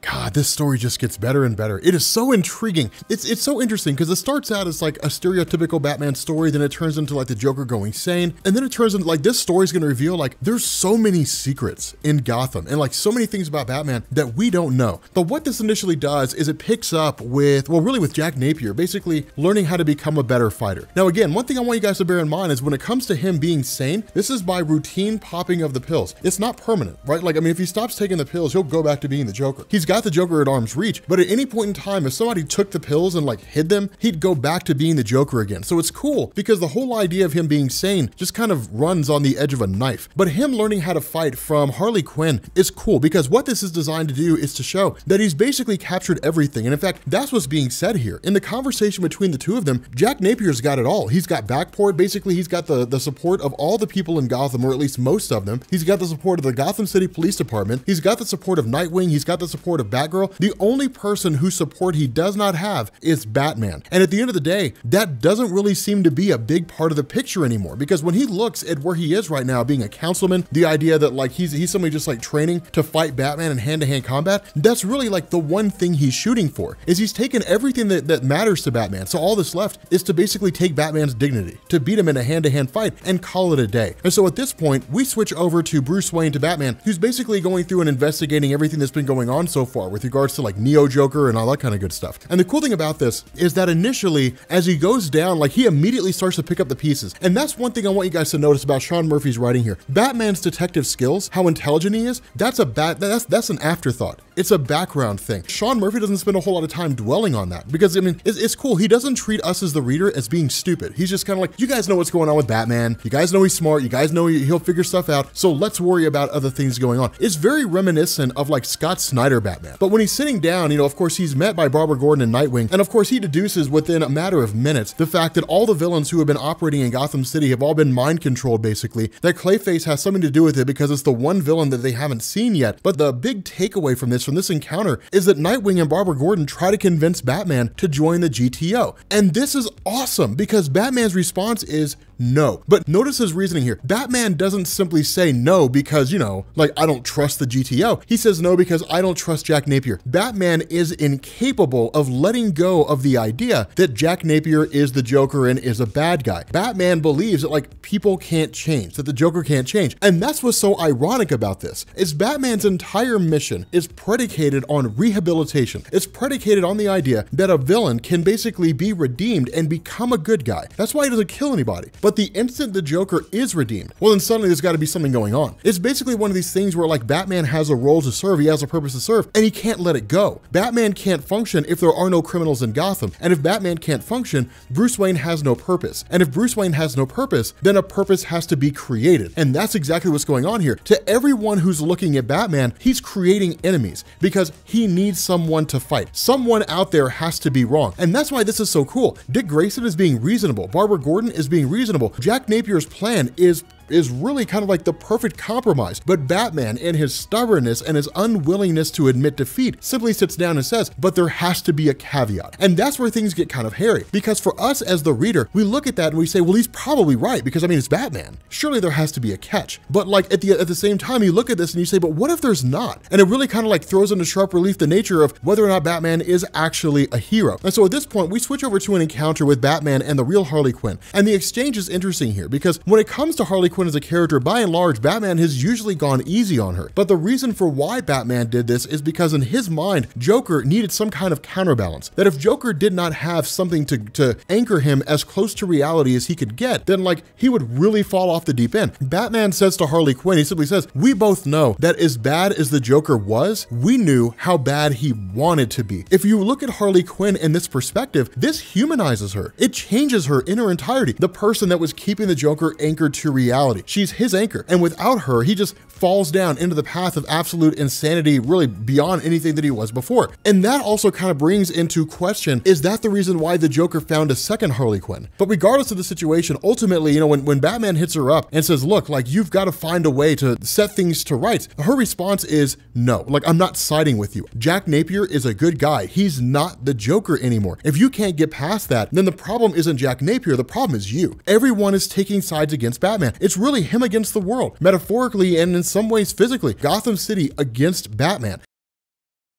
God, this story just gets better and better. It is so intriguing. It's so interesting because it starts out as like a stereotypical Batman story, then it turns into like the Joker going sane, and then it turns into like this story is going to reveal like there's so many secrets in Gotham and like so many things about Batman that we don't know. But what this initially does is it picks up with, well, really with Jack Napier, basically learning how to become a better fighter. Now, again, one thing I want you guys to bear in mind is when it comes to him being sane, this is by routine popping of the pills. It's not permanent, right? Like, I mean, if he stops taking the pills, he'll go back to being the Joker. He's got the Joker at arm's reach, but at any point in time, if somebody took the pills and like hid them, he'd go back to being the Joker again. So it's cool because the whole idea of him being sane just kind of runs on the edge of a knife. But him learning how to fight from Harley Quinn is cool because what this is designed to do is to show that he's basically captured everything. And in fact, that's what's being said here. In the conversation between the two of them, Jack Napier's got it all. He's got backport. Basically, he's got the support of all the people in Gotham, or at least most of them. He's got the support of the Gotham City Police Department. He's got the support of Nightwing. He's got the support of Batgirl. The only person whose support he does not have is Batman. And at the end of the day, that doesn't really seem to be a big part of the picture anymore, because when he looks at where he is right now, being a councilman, the idea that like he's somebody just like training to fight Batman in hand-to-hand combat, that's really like the one thing he's shooting for, is he's taken everything that matters to Batman. So all that's left is to basically take Batman's dignity, to beat him in a hand-to-hand fight and call it a day. And so at this point, we switch over to Bruce Wayne, to Batman, who's basically going through and investigating everything that's been going on so far with regards to like Neo Joker and all that kind of good stuff. And the cool thing about this is that initially, as he goes down, like he immediately starts to pick up the pieces. And that's one thing I want you guys to notice about Sean Murphy's writing here. Batman's detective skills, how intelligent he is, that's an afterthought. It's a background thing. Sean Murphy doesn't spend a whole lot of time dwelling on that because, I mean, it's cool. He doesn't treat us as the reader as being stupid. He's just kind of like, you guys know what's going on with Batman. You guys know he's smart. You guys know he'll figure stuff out. So let's worry about other things going on. It's very reminiscent of like Scott Snyder Batman. But when he's sitting down, you know, of course, he's met by Barbara Gordon and Nightwing. And of course, he deduces within a matter of minutes the fact that all the villains who have been operating in Gotham City have all been mind controlled, basically. That Clayface has something to do with it because it's the one villain that they haven't seen yet. But the big takeaway from this encounter, is that Nightwing and Barbara Gordon try to convince Batman to join the GTO. And this is awesome because Batman's response is no. But notice his reasoning here. Batman doesn't simply say no because, you know, like, I don't trust the GTO. He says no because I don't trust Jack Napier. Batman is incapable of letting go of the idea that Jack Napier is the Joker and is a bad guy. Batman believes that like people can't change, that the Joker can't change. And that's what's so ironic about this, is Batman's entire mission is predicated on rehabilitation. It's predicated on the idea that a villain can basically be redeemed and become a good guy. That's why he doesn't kill anybody. But the instant the Joker is redeemed, well, then suddenly there's got to be something going on. It's basically one of these things where like Batman has a role to serve, he has a purpose to serve, and he can't let it go. Batman can't function if there are no criminals in Gotham. And if Batman can't function, Bruce Wayne has no purpose. And if Bruce Wayne has no purpose, then a purpose has to be created. And that's exactly what's going on here. To everyone who's looking at Batman, he's creating enemies because he needs someone to fight. Someone out there has to be wrong. And that's why this is so cool. Dick Grayson is being reasonable. Barbara Gordon is being reasonable. Jack Napier's plan is really kind of like the perfect compromise. But Batman, in his stubbornness and his unwillingness to admit defeat, simply sits down and says, but there has to be a caveat. And that's where things get kind of hairy. Because for us as the reader, we look at that and we say, well, he's probably right, because I mean, it's Batman. Surely there has to be a catch. But like at the same time, you look at this and you say, but what if there's not? And it really kind of like throws into sharp relief the nature of whether or not Batman is actually a hero. And so at this point, we switch over to an encounter with Batman and the real Harley Quinn. And the exchange is interesting here because when it comes to Harley Quinn as a character, by and large, Batman has usually gone easy on her. But the reason for why Batman did this is because in his mind, Joker needed some kind of counterbalance. That if Joker did not have something to anchor him as close to reality as he could get, then like he would really fall off the deep end. Batman says to Harley Quinn, he simply says, we both know that as bad as the Joker was, we knew how bad he wanted to be. If you look at Harley Quinn in this perspective, this humanizes her. It changes her in her entirety. The person that was keeping the Joker anchored to reality. She's his anchor. And without her, he just falls down into the path of absolute insanity, really beyond anything that he was before. And that also kind of brings into question, is that the reason why the Joker found a second Harley Quinn? But regardless of the situation, ultimately, you know, when Batman hits her up and says, look, like you've got to find a way to set things to rights, her response is no, like I'm not siding with you. Jack Napier is a good guy. He's not the Joker anymore. If you can't get past that, then the problem isn't Jack Napier, the problem is you. Everyone is taking sides against Batman. It's really him against the world, metaphorically and in some ways physically. Gotham City against Batman.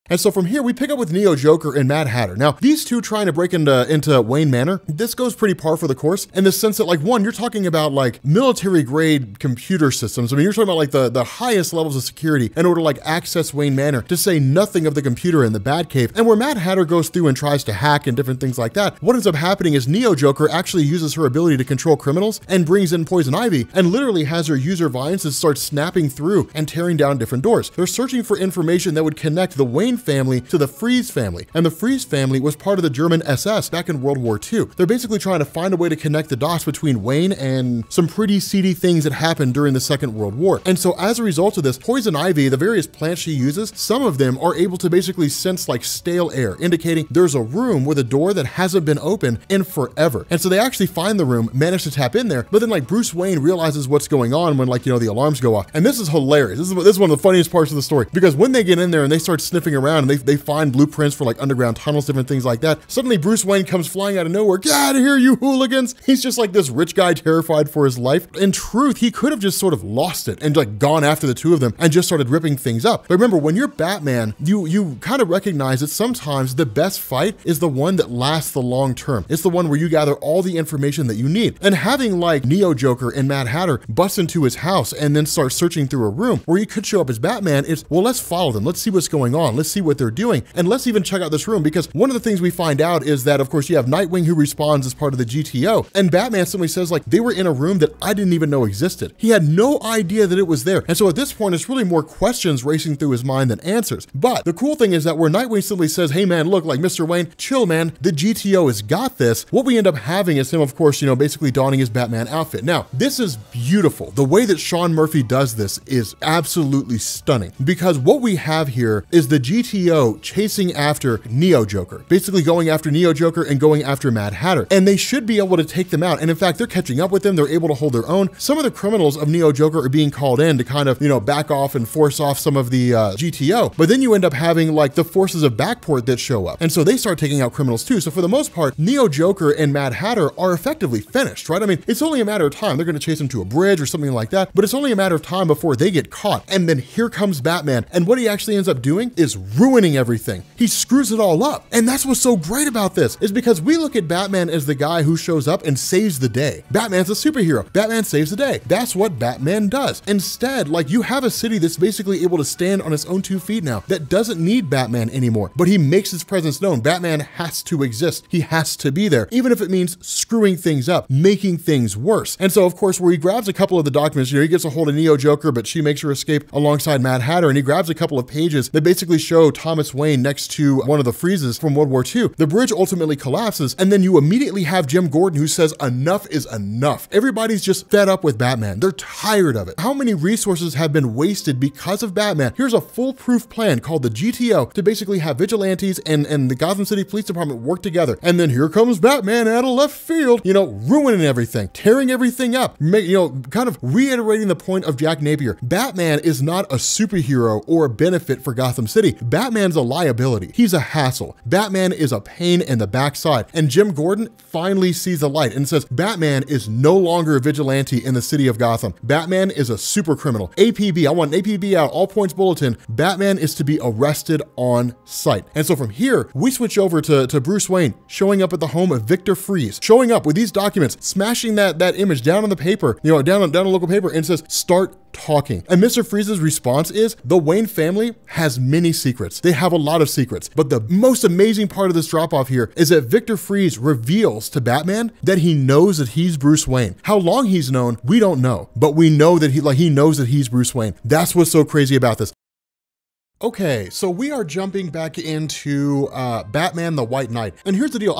And so from here, we pick up with Neo Joker and Mad Hatter. Now, these two trying to break into Wayne Manor, this goes pretty par for the course in the sense that, like, one, you're talking about like military grade computer systems. I mean, you're talking about like the highest levels of security in order to like access Wayne Manor, to say nothing of the computer in the Batcave. And where Mad Hatter goes through and tries to hack and different things like that, what ends up happening is Neo Joker actually uses her ability to control criminals and brings in Poison Ivy and literally has her use her vines to start snapping through and tearing down different doors. They're searching for information that would connect the Wayne family to the Freeze family. And the Freeze family was part of the German SS back in World War II. They're basically trying to find a way to connect the dots between Wayne and some pretty seedy things that happened during the Second World War. And so as a result of this, Poison Ivy, the various plants she uses, some of them are able to basically sense like stale air, indicating there's a room with a door that hasn't been open in forever. And so they actually find the room, manage to tap in there, but then like Bruce Wayne realizes what's going on when like, you know, the alarms go off. And this is hilarious. This is one of the funniest parts of the story, because when they get in there and they start sniffing around and they find blueprints for like underground tunnels, different things like that, suddenly Bruce Wayne comes flying out of nowhere. Get out of here, you hooligans. He's just like this rich guy terrified for his life. In truth, he could have just sort of lost it and like gone after the two of them and just started ripping things up. But remember, when you're Batman, you kind of recognize that sometimes the best fight is the one that lasts the long term. It's the one where you gather all the information that you need. And having like Neo Joker and Mad Hatter bust into his house and then start searching through a room where you could show up as Batman is, well, let's follow them. Let's see what's going on. Let's see what they're doing. And let's even check out this room, because one of the things we find out is that, of course, you have Nightwing who responds as part of the GTO, and Batman simply says, like, they were in a room that I didn't even know existed. He had no idea that it was there. And so at this point, it's really more questions racing through his mind than answers. But the cool thing is that where Nightwing simply says, hey man, look, like Mr. Wayne, chill man, the GTO has got this, what we end up having is him, of course, you know, basically donning his Batman outfit. Now, this is beautiful. The way that Sean Murphy does this is absolutely stunning, because what we have here is the GTO chasing after Neo Joker, basically going after Neo Joker and going after Mad Hatter. And they should be able to take them out. And in fact, they're catching up with them. They're able to hold their own. Some of the criminals of Neo Joker are being called in to kind of, you know, back off and force off some of the GTO. But then you end up having like the forces of Backport that show up. And so they start taking out criminals too. So for the most part, Neo Joker and Mad Hatter are effectively finished, right? I mean, it's only a matter of time. They're going to chase them to a bridge or something like that, but it's only a matter of time before they get caught. And then here comes Batman. And what he actually ends up doing is ruining everything. He screws it all up. And that's what's so great about this, is because we look at Batman as the guy who shows up and saves the day. Batman's a superhero. Batman saves the day. That's what Batman does. Instead, like, you have a city that's basically able to stand on its own 2 feet now, that doesn't need Batman anymore, but he makes his presence known. Batman has to exist. He has to be there, even if it means screwing things up, making things worse. And so, of course, where he grabs a couple of the documents, you know, he gets a hold of Neo Joker, but she makes her escape alongside Mad Hatter, and he grabs a couple of pages that basically show throw Thomas Wayne next to one of the freezes from World War II. The bridge ultimately collapses, and then you immediately have Jim Gordon who says enough is enough. Everybody's just fed up with Batman. They're tired of it. How many resources have been wasted because of Batman? Here's a foolproof plan called the GTO to basically have vigilantes and the Gotham City Police Department work together. And then here comes Batman out of left field, ruining everything, tearing everything up, kind of reiterating the point of Jack Napier. Batman is not a superhero or a benefit for Gotham City. Batman's a liability. He's a hassle. Batman is a pain in the backside. And Jim Gordon finally sees the light and says, Batman is no longer a vigilante in the city of Gotham. Batman is a super criminal. APB, I want an APB out, all points bulletin. Batman is to be arrested on sight. And so from here, we switch over to Bruce Wayne showing up at the home of Victor Fries, showing up with these documents, smashing that image down on the paper, down on local paper, and says, start talking. And Mr. Freeze's response is, the Wayne family has many secrets. They have a lot of secrets. But the most amazing part of this drop off here is that Victor Fries reveals to Batman that he knows that he's Bruce Wayne. How long he's known, we don't know, but we know that he knows that he's Bruce Wayne. That's what's so crazy about this. Okay, so we are jumping back into Batman the White Knight. And here's the deal,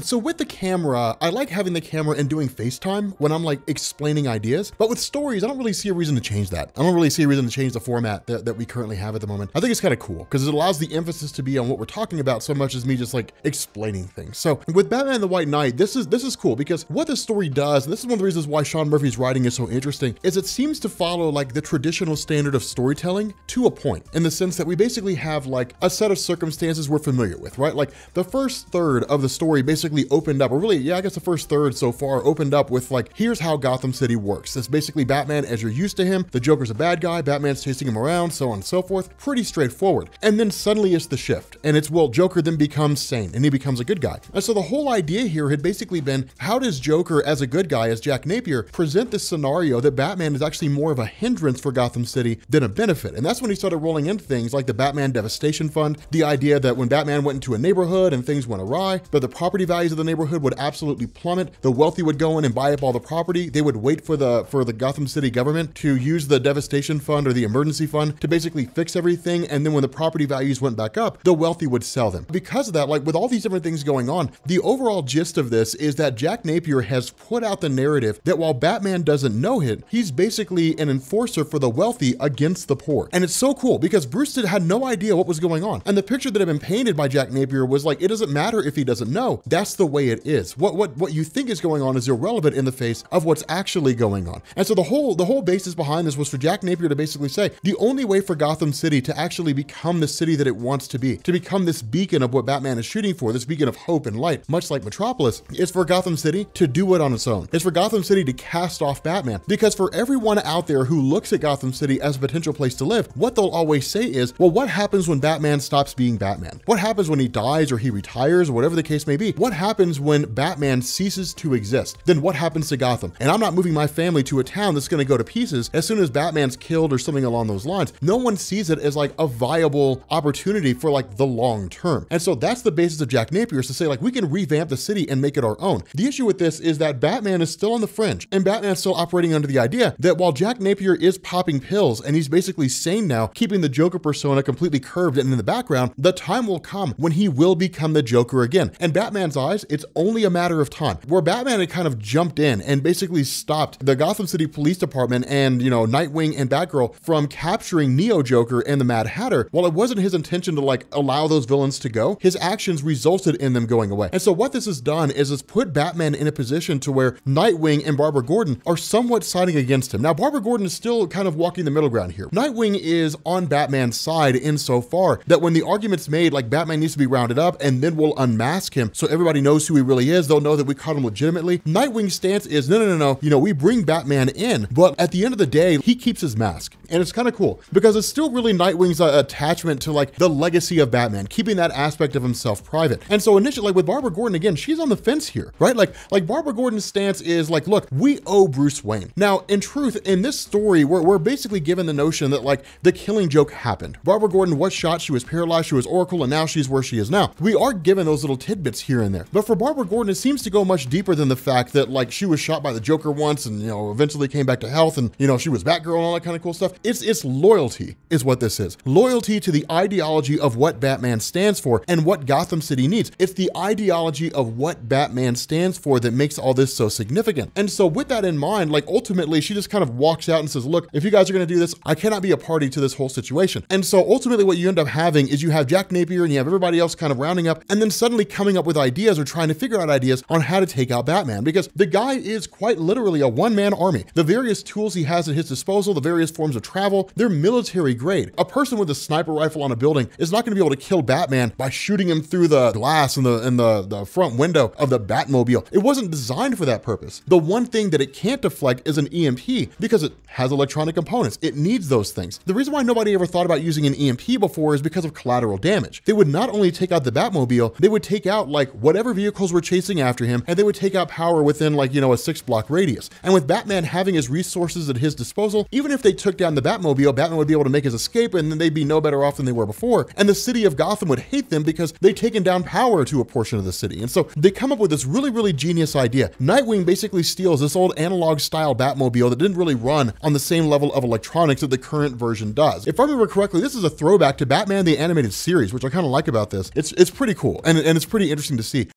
so with the camera, I like having the camera and doing FaceTime when I'm like explaining ideas, but with stories, I don't really see a reason to change that. I don't really see a reason to change the format that we currently have at the moment. I think it's kind of cool because it allows the emphasis to be on what we're talking about so much as me just like explaining things. So with Batman the White Knight, this is cool because what the story does, and this is one of the reasons why Sean Murphy's writing is so interesting, is it seems to follow like the traditional standard of storytelling to a point, in the sense that we basically have like a set of circumstances we're familiar with, right? Like the first third of the story basically opened up, or really, yeah, I guess the first third so far opened up with like, here's how Gotham City works. It's basically Batman as you're used to him. The Joker's a bad guy. Batman's chasing him around, so on and so forth. Pretty straightforward. And then suddenly it's the shift. And it's, well, Joker then becomes sane and he becomes a good guy. And so the whole idea here had basically been, how does Joker as a good guy, as Jack Napier, present this scenario that Batman is actually more of a hindrance for Gotham City than a benefit? And that's when he started rolling into things like the Batman Devastation Fund, the idea that when Batman went into a neighborhood and things went awry, that the property values of the neighborhood would absolutely plummet. The wealthy would go in and buy up all the property. They would wait for the Gotham City government to use the Devastation Fund or the Emergency Fund to basically fix everything. And then when the property values went back up, the wealthy would sell them. Because of that, like with all these different things going on, the overall gist of this is that Jack Napier has put out the narrative that while Batman doesn't know it, he's basically an enforcer for the wealthy against the poor. And it's so cool because Bruce had no idea what was going on. And the picture that had been painted by Jack Napier was like, it doesn't matter if he doesn't know. That's the way it is. What you think is going on is irrelevant in the face of what's actually going on. And so the whole basis behind this was for Jack Napier to basically say, the only way for Gotham City to actually become the city that it wants to become this beacon of what Batman is shooting for, this beacon of hope and light, much like Metropolis, is for Gotham City to do it on its own. It's for Gotham City to cast off Batman. Because for everyone out there who looks at Gotham City as a potential place to live, what they'll always say is, well, what happens when Batman stops being Batman? What happens when he dies or he retires or whatever the case may be? What happens when Batman ceases to exist? Then what happens to Gotham? And I'm not moving my family to a town that's going to go to pieces as soon as Batman's killed or something along those lines. No one sees it as like a viable opportunity for like the long term. And so that's the basis of Jack Napier, is to say like, we can revamp the city and make it our own. The issue with this is that Batman is still on the fringe, and Batman's still operating under the idea that while Jack Napier is popping pills and he's basically sane now, keeping the Joker persona completely curved and in the background, the time will come when he will become the Joker again. And Batman's eyes, it's only a matter of time. Where Batman had kind of jumped in and basically stopped the Gotham City Police Department and, Nightwing and Batgirl from capturing Neo Joker and the Mad Hatter, while it wasn't his intention to like allow those villains to go, his actions resulted in them going away. And so what this has done is it's put Batman in a position to where Nightwing and Barbara Gordon are somewhat siding against him. Now, Barbara Gordon is still kind of walking the middle ground here. Nightwing is on Batman's side insofar that when the argument's made, like Batman needs to be rounded up and then we'll unmask him so everybody knows who he really is, they'll know that we caught him legitimately. Nightwing's stance is, no. We bring Batman in, but at the end of the day, he keeps his mask. And it's kind of cool because it's still really Nightwing's attachment to like the legacy of Batman, keeping that aspect of himself private. And so initially, like with Barbara Gordon, again, she's on the fence here, right? Like Barbara Gordon's stance is like, look, we owe Bruce Wayne. Now, in truth, in this story, we're basically given the notion that like the Killing Joke happened. Barbara Gordon was shot, she was paralyzed, she was Oracle, and now she's where she is now. We are given those little tidbits here and there. But for Barbara Gordon, it seems to go much deeper than the fact that like she was shot by the Joker once and, you know, eventually came back to health and, you know, she was Batgirl and all that kind of cool stuff. It's loyalty is what this is. Loyalty to the ideology of what Batman stands for and what Gotham City needs. It's the ideology of what Batman stands for that makes all this so significant. And so with that in mind, like ultimately she just kind of walks out and says, look, if you guys are going to do this, I cannot be a party to this whole situation. And so ultimately what you end up having is you have Jack Napier and you have everybody else kind of rounding up and then suddenly coming up with ideas or trying to figure out ideas on how to take out Batman, because the guy is quite literally a one-man army. The various tools he has at his disposal, the various forms of travel, they're military grade. A person with a sniper rifle on a building is not going to be able to kill Batman by shooting him through the glass in the front window of the Batmobile. It wasn't designed for that purpose. The one thing that it can't deflect is an EMP because it has electronic components. It needs those things. The reason why nobody ever thought about using an EMP before is because of collateral damage. They would not only take out the Batmobile, they would take out like whatever vehicles were chasing after him, and they would take out power within like, you know, a 6-block radius. And with Batman having his resources at his disposal, even if they took down the Batmobile, Batman would be able to make his escape and then they'd be no better off than they were before. And the city of Gotham would hate them because they'd taken down power to a portion of the city. And so they come up with this really, really genius idea. Nightwing basically steals this old analog style Batmobile that didn't really run on the same level of electronics that the current version does. If I remember correctly, this is a throwback to Batman the Animated Series, which I kind of like about this. It's pretty cool and it's pretty interesting to see.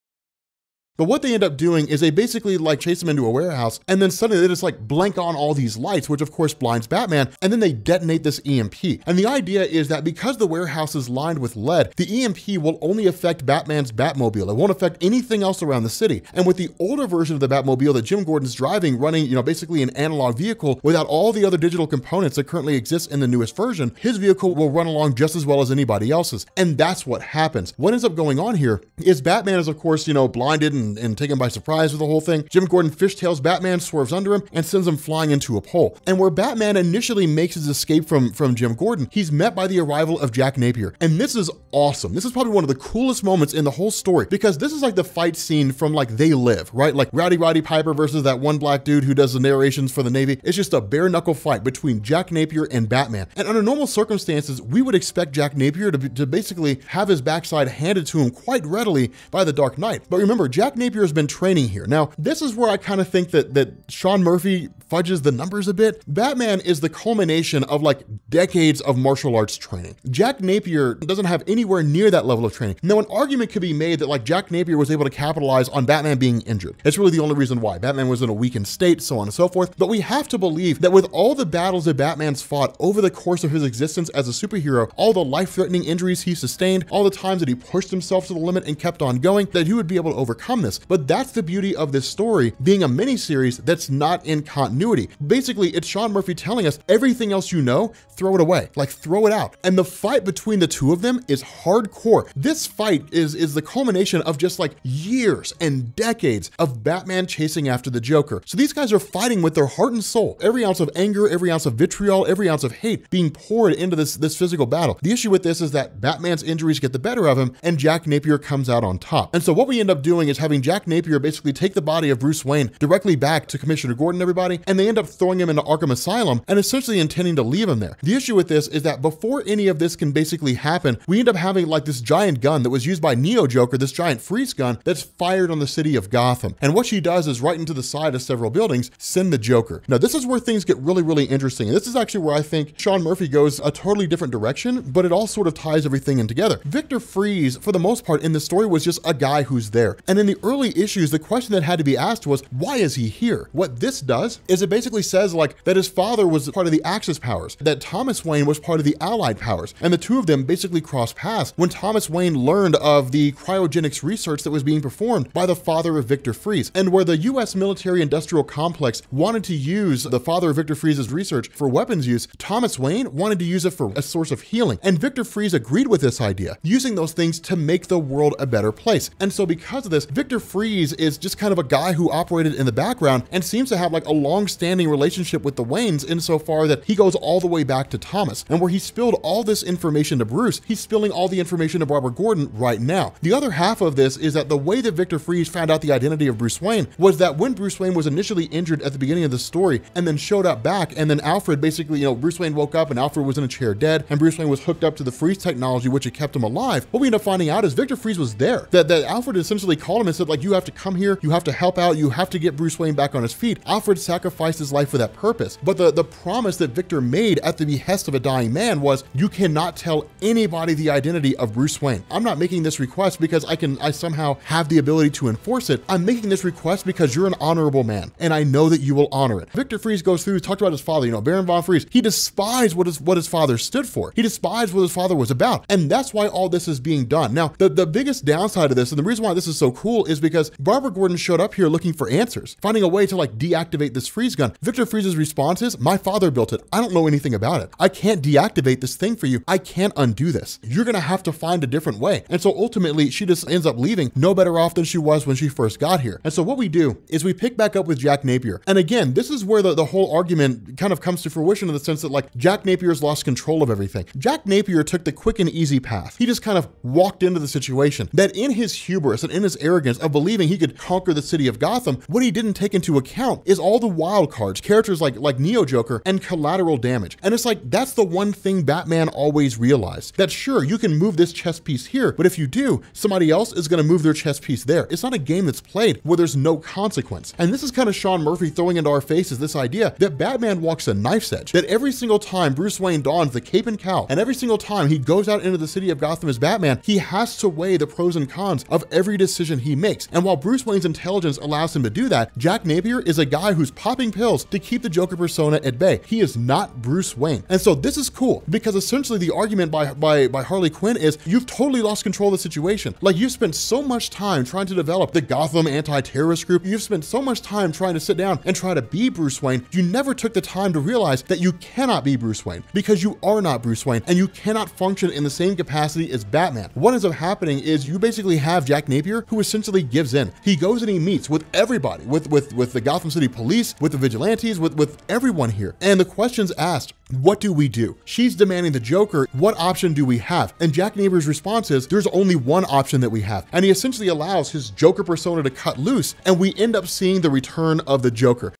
But what they end up doing is they basically like chase him into a warehouse and then suddenly they just like blank on all these lights, which of course blinds Batman, and then they detonate this EMP. And the idea is that because the warehouse is lined with lead, the EMP will only affect Batman's Batmobile. It won't affect anything else around the city. And with the older version of the Batmobile that Jim Gordon's driving, running, you know, basically an analog vehicle without all the other digital components that currently exist in the newest version, his vehicle will run along just as well as anybody else's. And that's what happens. What ends up going on here is Batman is of course, you know, blinded and taken by surprise with the whole thing. Jim Gordon fishtails Batman, swerves under him, and sends him flying into a pole. And where Batman initially makes his escape from Jim Gordon, he's met by the arrival of Jack Napier. And this is awesome. This is probably one of the coolest moments in the whole story because this is like the fight scene from like They Live, right? Like Roddy Piper versus that one black dude who does the narrations for the Navy. It's just a bare knuckle fight between Jack Napier and Batman. And under normal circumstances, we would expect Jack Napier to basically have his backside handed to him quite readily by the Dark Knight. But remember, Jack Napier has been training here. Now, this is where I kind of think that Sean Murphy fudges the numbers a bit. Batman is the culmination of like decades of martial arts training. Jack Napier doesn't have anywhere near that level of training. Now, an argument could be made that like Jack Napier was able to capitalize on Batman being injured. It's really the only reason why. Batman was in a weakened state, so on and so forth. But we have to believe that with all the battles that Batman's fought over the course of his existence as a superhero, all the life-threatening injuries he sustained, all the times that he pushed himself to the limit and kept on going, that he would be able to overcome this. But that's the beauty of this story being a miniseries that's not in continuity. Basically, it's Sean Murphy telling us everything else you know, throw it away, like throw it out. And the fight between the two of them is hardcore. This fight is the culmination of just like years and decades of Batman chasing after the Joker. So these guys are fighting with their heart and soul, every ounce of anger, every ounce of vitriol, every ounce of hate being poured into this physical battle. The issue with this is that Batman's injuries get the better of him and Jack Napier comes out on top. And so what we end up doing is having Jack Napier basically take the body of Bruce Wayne directly back to Commissioner Gordon and everybody, and they end up throwing him into Arkham Asylum and essentially intending to leave him there. The issue with this is that before any of this can basically happen, we end up having like this giant gun that was used by Neo Joker, this giant freeze gun that's fired on the city of Gotham. And what she does is right into the side of several buildings, send the Joker. Now this is where things get really, really interesting. And this is actually where I think Sean Murphy goes a totally different direction, but it all sort of ties everything in together. Victor Freeze, for the most part in the story, was just a guy who's there. And in the early issues, the question that had to be asked was, why is he here? What this does is it basically says like that his father was part of the Axis powers, that Thomas Wayne was part of the Allied powers, and the two of them basically crossed paths when Thomas Wayne learned of the cryogenics research that was being performed by the father of Victor Freeze. And where the US military-industrial complex wanted to use the father of Victor Freeze's research for weapons use, Thomas Wayne wanted to use it for a source of healing. And Victor Freeze agreed with this idea, using those things to make the world a better place. And so because of this, Victor Victor Fries is just kind of a guy who operated in the background and seems to have like a long-standing relationship with the Waynes insofar that he goes all the way back to Thomas. And where he spilled all this information to Bruce, he's spilling all the information to Barbara Gordon right now. The other half of this is that the way that Victor Fries found out the identity of Bruce Wayne was that when Bruce Wayne was initially injured at the beginning of the story and then showed up back, and then Alfred basically, Bruce Wayne woke up and Alfred was in a chair dead, and Bruce Wayne was hooked up to the freeze technology, which had kept him alive. What we end up finding out is Victor Fries was there. That Alfred essentially called him and said, like, you have to come here, you have to help out, you have to get Bruce Wayne back on his feet. Alfred sacrificed his life for that purpose. But the promise that Victor made at the behest of a dying man was, you cannot tell anybody the identity of Bruce Wayne. I'm not making this request because I somehow have the ability to enforce it. I'm making this request because you're an honorable man, and I know that you will honor it. Victor Fries goes through, talked about his father, Baron von Fries. He despised what his father stood for. He despised what his father was about. And that's why all this is being done. Now, the biggest downside of this, and the reason why this is so cool, is because Barbara Gordon showed up here looking for answers, finding a way to like deactivate this freeze gun. Victor Fries' response is, my father built it. I don't know anything about it. I can't deactivate this thing for you. I can't undo this. You're gonna have to find a different way. And so ultimately, she just ends up leaving no better off than she was when she first got here. And so what we do is we pick back up with Jack Napier. And again, this is where the whole argument kind of comes to fruition in the sense that like Jack Napier's lost control of everything. Jack Napier took the quick and easy path. He just kind of walked into the situation. That in his hubris and in his arrogance of believing he could conquer the city of Gotham, what he didn't take into account is all the wild cards, characters like Neo Joker and collateral damage. And it's like, that's the one thing Batman always realized, that sure, you can move this chess piece here, but if you do, somebody else is gonna move their chess piece there. It's not a game that's played where there's no consequence. And this is kind of Sean Murphy throwing into our faces this idea that Batman walks a knife's edge, that every single time Bruce Wayne dons the cape and cowl, and every single time he goes out into the city of Gotham as Batman, he has to weigh the pros and cons of every decision he makes. And while Bruce Wayne's intelligence allows him to do that, Jack Napier is a guy who's popping pills to keep the Joker persona at bay. He is not Bruce Wayne. And so this is cool because essentially the argument by Harley Quinn is, you've totally lost control of the situation. Like, you've spent so much time trying to develop the Gotham anti-terrorist group. You've spent so much time trying to sit down and try to be Bruce Wayne. You never took the time to realize that you cannot be Bruce Wayne because you are not Bruce Wayne and you cannot function in the same capacity as Batman. What ends up happening is you basically have Jack Napier who essentially gives in. He goes and he meets with everybody, with the Gotham City Police, with the vigilantes, with everyone here. And the question's asked, what do we do? She's demanding the Joker. What option do we have? And Jack Napier's response is, there's only one option that we have. And he essentially allows his Joker persona to cut loose, and we end up seeing the return of the Joker.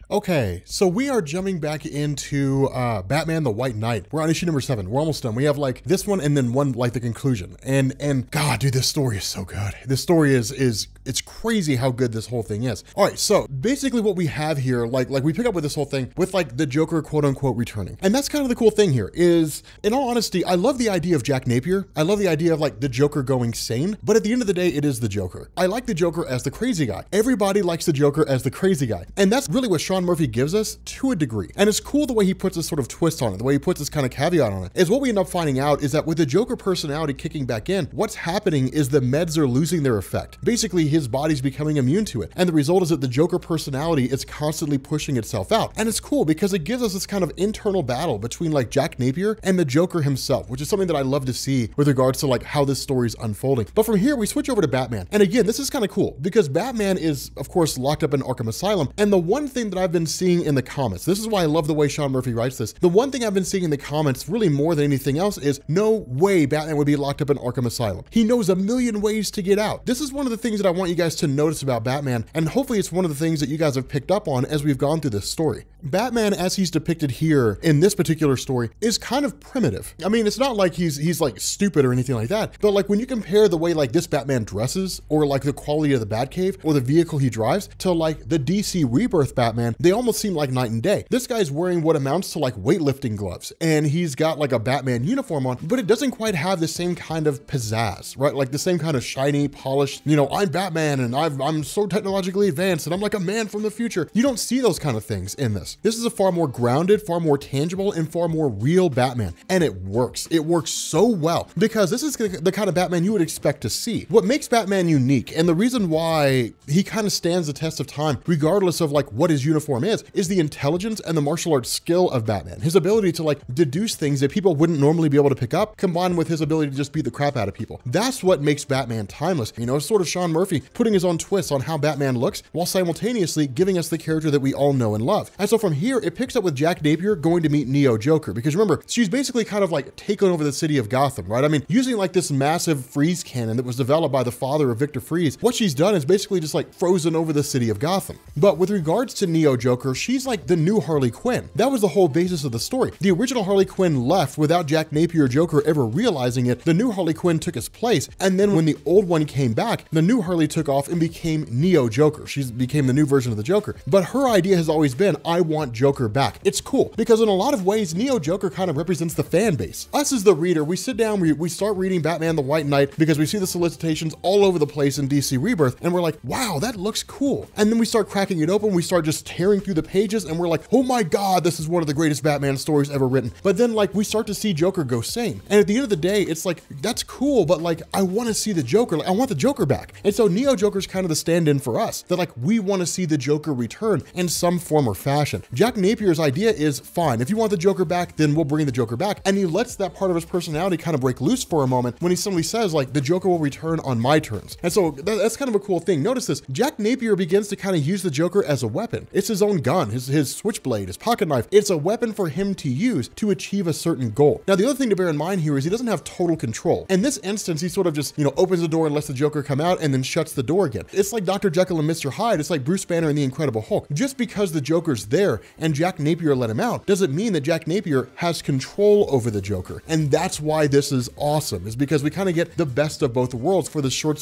Okay, so we are jumping back into Batman the White Knight. We're on issue number 7. We're almost done. We have like this one and then one like the conclusion. And God, dude, this story is so good. This story is it's crazy how good this whole thing is. All right, so basically what we have here, like we pick up with this whole thing with like the Joker quote unquote returning. And that's kind of the cool thing here is, in all honesty, I love the idea of Jack Napier. I love the idea of like the Joker going sane, but at the end of the day, it is the Joker. I like the Joker as the crazy guy. Everybody likes the Joker as the crazy guy. And that's really what Sean Murphy gives us to a degree. And it's cool the way he puts this sort of twist on it, the way he puts this kind of caveat on it, is what we end up finding out is that with the Joker personality kicking back in, what's happening is the meds are losing their effect. Basically, his body's becoming immune to it. And the result is that the Joker personality is constantly pushing itself out. And it's cool because it gives us this kind of internal battle between like Jack Napier and the Joker himself, which is something that I love to see with regards to like how this story's unfolding. But from here, we switch over to Batman. And again, this is kind of cool because Batman is, of course, locked up in Arkham Asylum. And the one thing that I've been seeing in the comments, this is why I love the way Sean Murphy writes this. The one thing I've been seeing in the comments really more than anything else is no way Batman would be locked up in Arkham Asylum. He knows a million ways to get out. This is one of the things that I want you guys to notice about Batman, and hopefully it's one of the things that you guys have picked up on as we've gone through this story. Batman, as he's depicted here in this particular story, is kind of primitive. I mean, it's not like he's like stupid or anything like that, but like when you compare the way like this Batman dresses or like the quality of the Batcave or the vehicle he drives to like the DC Rebirth Batman, they almost seem like night and day. This guy's wearing what amounts to like weightlifting gloves and he's got like a Batman uniform on, but it doesn't quite have the same kind of pizzazz, right? Like the same kind of shiny, polished, I'm Batman and I'm so technologically advanced and I'm like a man from the future. You don't see those kind of things in this. this. This is a far more grounded, far more tangible, and far more real Batman. And it works. It works so well because this is the kind of Batman you would expect to see. What makes Batman unique, and the reason why he kind of stands the test of time, regardless of like what his uniform is the intelligence and the martial arts skill of Batman. His ability to like deduce things that people wouldn't normally be able to pick up, combined with his ability to just beat the crap out of people. That's what makes Batman timeless. You know, it's sort of Sean Murphy putting his own twist on how Batman looks while simultaneously giving us the character that we all know and love. And so from here, it picks up with Jack Napier going to meet Neo Joker, because remember, she's basically kind of like taken over the city of Gotham, right? I mean, using like this massive freeze cannon that was developed by the father of Victor Freeze, what she's done is basically just like frozen over the city of Gotham. But with regards to Neo Joker, she's like the new Harley Quinn. That was the whole basis of the story. The original Harley Quinn left without Jack Napier Joker ever realizing it. The new Harley Quinn took his place, and then when the old one came back, the new Harley took off and became Neo Joker. She became the new version of the Joker. But her idea has always been, I want Joker back. It's cool because in a lot of ways, Neo Joker kind of represents the fan base. Us as the reader, we sit down, we start reading Batman the White Knight because we see the solicitations all over the place in DC Rebirth, and we're like, wow, that looks cool. And then we start cracking it open, we start just tearing through the pages, and we're like, oh my God, this is one of the greatest Batman stories ever written. But then like we start to see Joker go sane. And at the end of the day, it's like, that's cool, but like, I want to see the Joker. Like, I want the Joker back. And so Neo Joker's kind of the stand-in for us, that like, we want to see the Joker return in some form or fashion. Jack Napier's idea is, fine, if you want the Joker back, then we'll bring the Joker back. And he lets that part of his personality kind of break loose for a moment when he suddenly says like, the Joker will return on my terms. And so that's kind of a cool thing. Notice this, Jack Napier begins to kind of use the Joker as a weapon. It's his own gun, his switchblade, his pocket knife. It's a weapon for him to use to achieve a certain goal. Now, the other thing to bear in mind here is he doesn't have total control. In this instance, he sort of just, you know, opens the door and lets the Joker come out and then shuts the door again. It's like Dr. Jekyll and Mr. Hyde. It's like Bruce Banner and the Incredible Hulk. Just because the Joker's there and Jack Napier let him out doesn't mean that Jack Napier has control over the Joker. And that's why this is awesome, is because we kind of get the best of both worlds for the short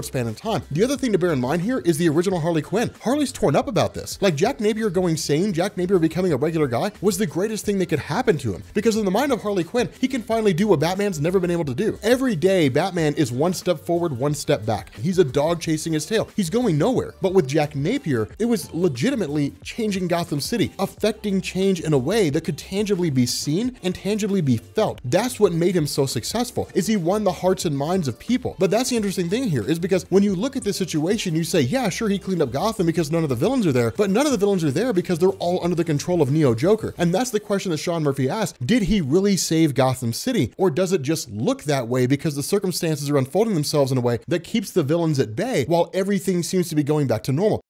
span of time. The other thing to bear in mind here is the original Harley Quinn. Harley's torn up about this. Like Jack Napier going sane, Jack Napier becoming a regular guy was the greatest thing that could happen to him, because in the mind of Harley Quinn, he can finally do what Batman's never been able to do. Every day, Batman is one step forward, one step back. He's a dog chasing his tail. He's going nowhere. But with Jack Napier, it was legitimately changing Gotham City, affecting change in a way that could tangibly be seen and tangibly be felt. That's what made him so successful, is he won the hearts and minds of people. But that's the interesting thing here, is because when you look at this situation, you say, yeah, sure, he cleaned up Gotham because none of the villains are there, but none of the villains are there because they're all under the control of Neo Joker. And that's the question that Sean Murphy asked. Did he really save Gotham City, or does it just look that way because the circumstances are unfolding themselves in a way that keeps the villains at bay while everything seems to be going back to normal?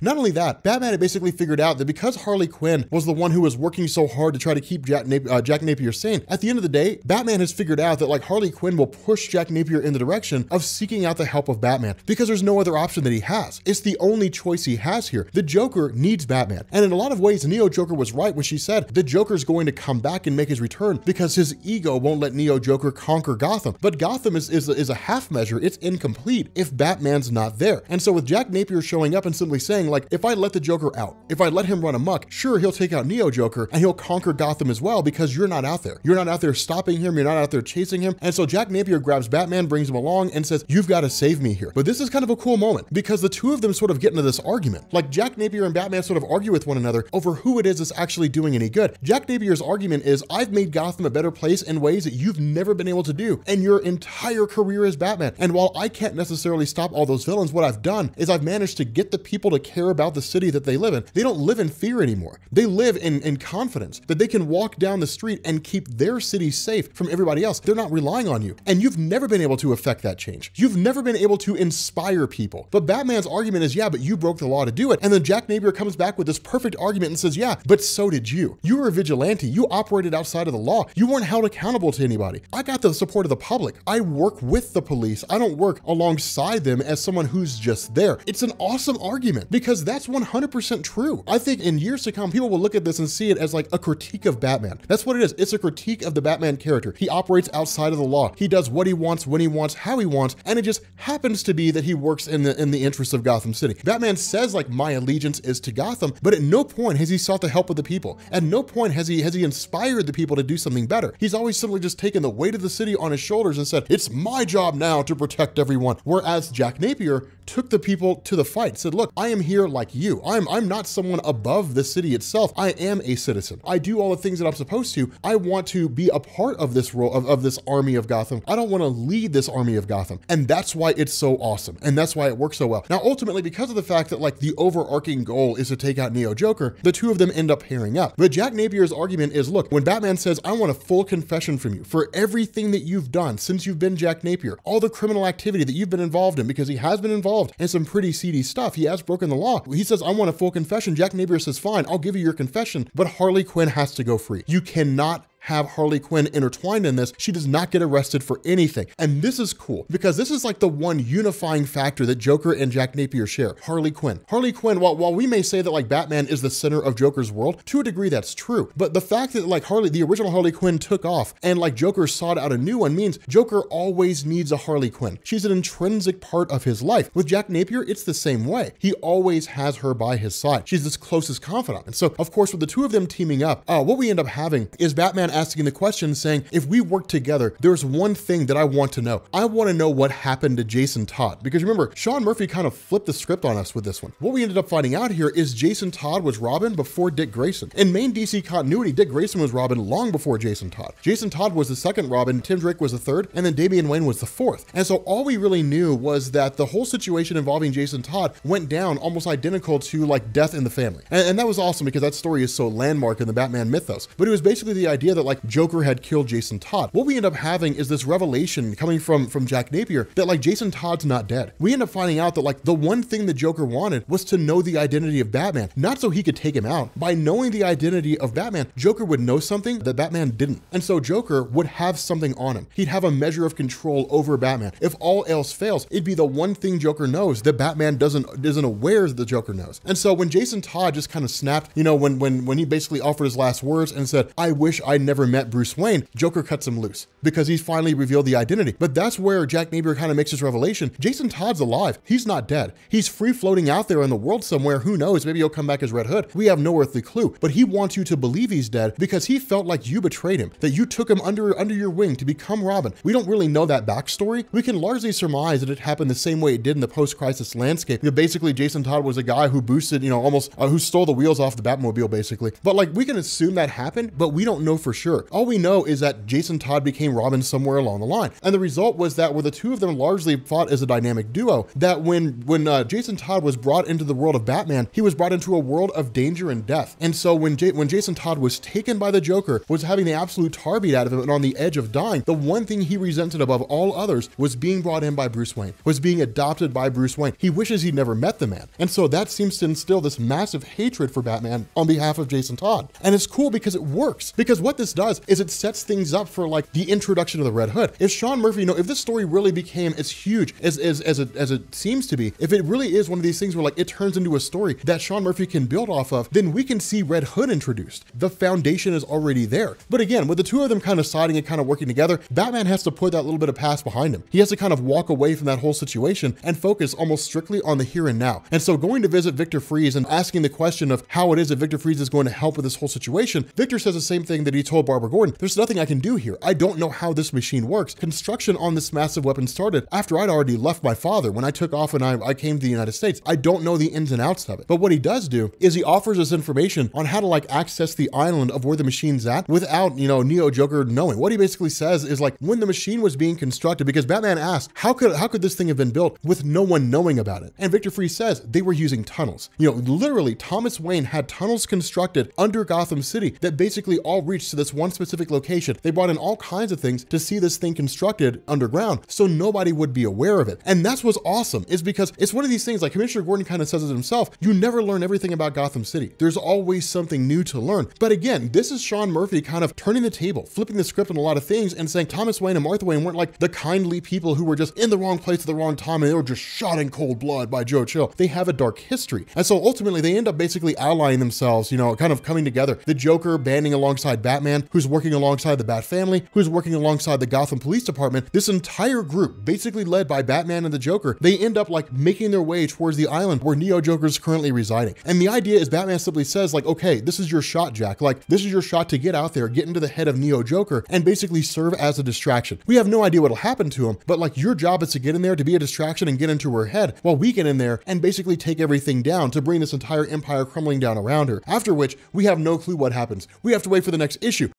Not only that, Batman had basically figured out that because Harley Quinn was the one who was working so hard to try to keep Jack Napier sane, at the end of the day, Batman has figured out that like Harley Quinn will push Jack Napier in the direction of seeking out the help of Batman, because there's no other option that he has. It's the only choice he has here. The Joker needs Batman. And in a lot of ways, Neo Joker was right when she said the Joker's going to come back and make his return because his ego won't let Neo Joker conquer Gotham. But Gotham is a half measure. It's incomplete if Batman's not there. And so with Jack Napier showing up and simply saying, like, if I let the Joker out, if I let him run amok, sure, he'll take out Neo Joker and he'll conquer Gotham as well because you're not out there. You're not out there stopping him. You're not out there chasing him. And so Jack Napier grabs Batman, brings him along and says, you've got to save me here. But this is kind of a cool moment because the two of them sort of get into this argument. Like Jack Napier and Batman sort of argue with one another over who it is that's actually doing any good. Jack Napier's argument is, I've made Gotham a better place in ways that you've never been able to do in your entire career as Batman. And while I can't necessarily stop all those villains, what I've done is I've managed to get the people to care about the city that they live in. They don't live in fear anymore. They live in confidence that they can walk down the street and keep their city safe from everybody else. They're not relying on you. And you've never been able to affect that change. You've never been able to inspire people. But Batman's argument is, yeah, but you broke the law to do it. And then Jack Napier comes back with this perfect argument and says, yeah, but so did you. You were a vigilante. You operated outside of the law. You weren't held accountable to anybody. I got the support of the public. I work with the police. I don't work alongside them as someone who's just there. It's an awesome argument because that's 100% true. I think in years to come, people will look at this and see it as like a critique of Batman. That's what it is. It's a critique of the Batman character. He operates outside of the law. He does what he wants, when he wants, how he wants, and it just happens to be that he works in the interests of Gotham City. Batman says like, my allegiance is to Gotham, but at no point has he sought the help of the people. At no point has he inspired the people to do something better. He's always simply just taken the weight of the city on his shoulders and said, it's my job now to protect everyone. Whereas Jack Napier took the people to the fight, said, look, I am here like you. I'm not someone above the city itself. I am a citizen. I do all the things that I'm supposed to. I want to be a part of this role of this army of Gotham. I don't want to lead this army of Gotham. And that's why it's so awesome. And that's why it works so well. Now, ultimately, because of the fact that like the overarching goal is to take out Neo Joker, the two of them end up pairing up. But Jack Napier's argument is, look, when Batman says, I want a full confession from you for everything that you've done since you've been Jack Napier, all the criminal activity that you've been involved in, because he has been involved in some pretty seedy stuff. He has broken the law. He says, I want a full confession. Jack Napier says, fine, I'll give you your confession, but Harley Quinn has to go free. You cannot have Harley Quinn intertwined in this. She does not get arrested for anything. And this is cool because this is like the one unifying factor that Joker and Jack Napier share. Harley Quinn. Harley Quinn, while we may say that like Batman is the center of Joker's world, to a degree that's true. But the fact that like the original Harley Quinn took off and like Joker sought out a new one means Joker always needs a Harley Quinn. She's an intrinsic part of his life. With Jack Napier, it's the same way. He always has her by his side. She's his closest confidant. And so of course, with the two of them teaming up, what we end up having is Batman asking the question saying, if we work together, there's one thing that I want to know. I want to know what happened to Jason Todd. Because remember, Sean Murphy kind of flipped the script on us with this one. What we ended up finding out here is Jason Todd was Robin before Dick Grayson. In main DC continuity, Dick Grayson was Robin long before Jason Todd. Jason Todd was the second Robin, Tim Drake was the third, and then Damian Wayne was the fourth. And so all we really knew was that the whole situation involving Jason Todd went down almost identical to like Death in the Family. And that was awesome because that story is so landmark in the Batman mythos. But it was basically the idea that like Joker had killed Jason Todd. What we end up having is this revelation coming from Jack Napier that like Jason Todd's not dead. We end up finding out that like the one thing that Joker wanted was to know the identity of Batman, not so he could take him out. By knowing the identity of Batman, Joker would know something that Batman didn't. And so Joker would have something on him. He'd have a measure of control over Batman. If all else fails, it'd be the one thing Joker knows that Batman isn't aware that the Joker knows. And so when Jason Todd just kind of snapped, you know, when he basically offered his last words and said, I wish I'd never met Bruce Wayne, Joker cuts him loose because he's finally revealed the identity. But that's where Jack Napier kind of makes his revelation. Jason Todd's alive. He's not dead. He's free floating out there in the world somewhere. Who knows? Maybe he'll come back as Red Hood. We have no earthly clue, but he wants you to believe he's dead because he felt like you betrayed him, that you took him under your wing to become Robin. We don't really know that backstory. We can largely surmise that it happened the same way it did in the post-crisis landscape. You know, basically, Jason Todd was a guy who boosted, you know, almost who stole the wheels off the Batmobile, basically. But like, we can assume that happened, but we don't know for sure. All we know is that Jason Todd became Robin somewhere along the line. And the result was that where the two of them largely fought as a dynamic duo, that when Jason Todd was brought into the world of Batman, he was brought into a world of danger and death. And so when Jason Todd was taken by the Joker, was having the absolute tar beat out of him and on the edge of dying, the one thing he resented above all others was being brought in by Bruce Wayne, was being adopted by Bruce Wayne. He wishes he'd never met the man. And so that seems to instill this massive hatred for Batman on behalf of Jason Todd. And it's cool because it works. Because what this does is it sets things up for like the introduction of the Red Hood. If Sean Murphy, you know, if this story really became as huge as it seems to be, if it really is one of these things where like it turns into a story that Sean Murphy can build off of, then we can see Red Hood introduced. The foundation is already there. But again, with the two of them kind of siding and kind of working together, Batman has to put that little bit of past behind him. He has to kind of walk away from that whole situation and focus almost strictly on the here and now. And so going to visit Victor Fries and asking the question of how it is that Victor Fries is going to help with this whole situation, Victor says the same thing that he told Barbara Gordon. There's nothing I can do here. I don't know how this machine works. Construction on this massive weapon started after I'd already left my father when I took off and I came to the United States. I don't know the ins and outs of it. But what he does do is he offers us information on how to like access the island of where the machine's at without, you know, Neo Joker knowing. What he basically says is like when the machine was being constructed, because Batman asked, how could this thing have been built with no one knowing about it? And Victor Fries says they were using tunnels. You know, literally Thomas Wayne had tunnels constructed under Gotham City that basically all reached to this one specific location. They brought in all kinds of things to see this thing constructed underground so nobody would be aware of it. And that's what's awesome, is because it's one of these things, like Commissioner Gordon kind of says it himself, you never learn everything about Gotham City. There's always something new to learn. But again, this is Sean Murphy kind of turning the table, flipping the script on a lot of things and saying Thomas Wayne and Martha Wayne weren't like the kindly people who were just in the wrong place at the wrong time and they were just shot in cold blood by Joe Chill. They have a dark history. And so ultimately they end up basically allying themselves, you know, kind of coming together. The Joker banding alongside Batman Batman, who's working alongside the Bat family, who's working alongside the Gotham Police Department. This entire group, basically led by Batman and the Joker, they end up like making their way towards the island where Neo Joker is currently residing. And the idea is Batman simply says like, okay, this is your shot, Jack. Like, this is your shot to get out there, get into the head of Neo Joker, and basically serve as a distraction. We have no idea what'll happen to him, but like your job is to get in there, to be a distraction and get into her head while we get in there and basically take everything down to bring this entire empire crumbling down around her. After which, we have no clue what happens. We have to wait for the next issue.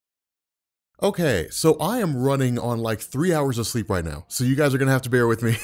Okay, so I am running on like 3 hours of sleep right now, so you guys are gonna have to bear with me.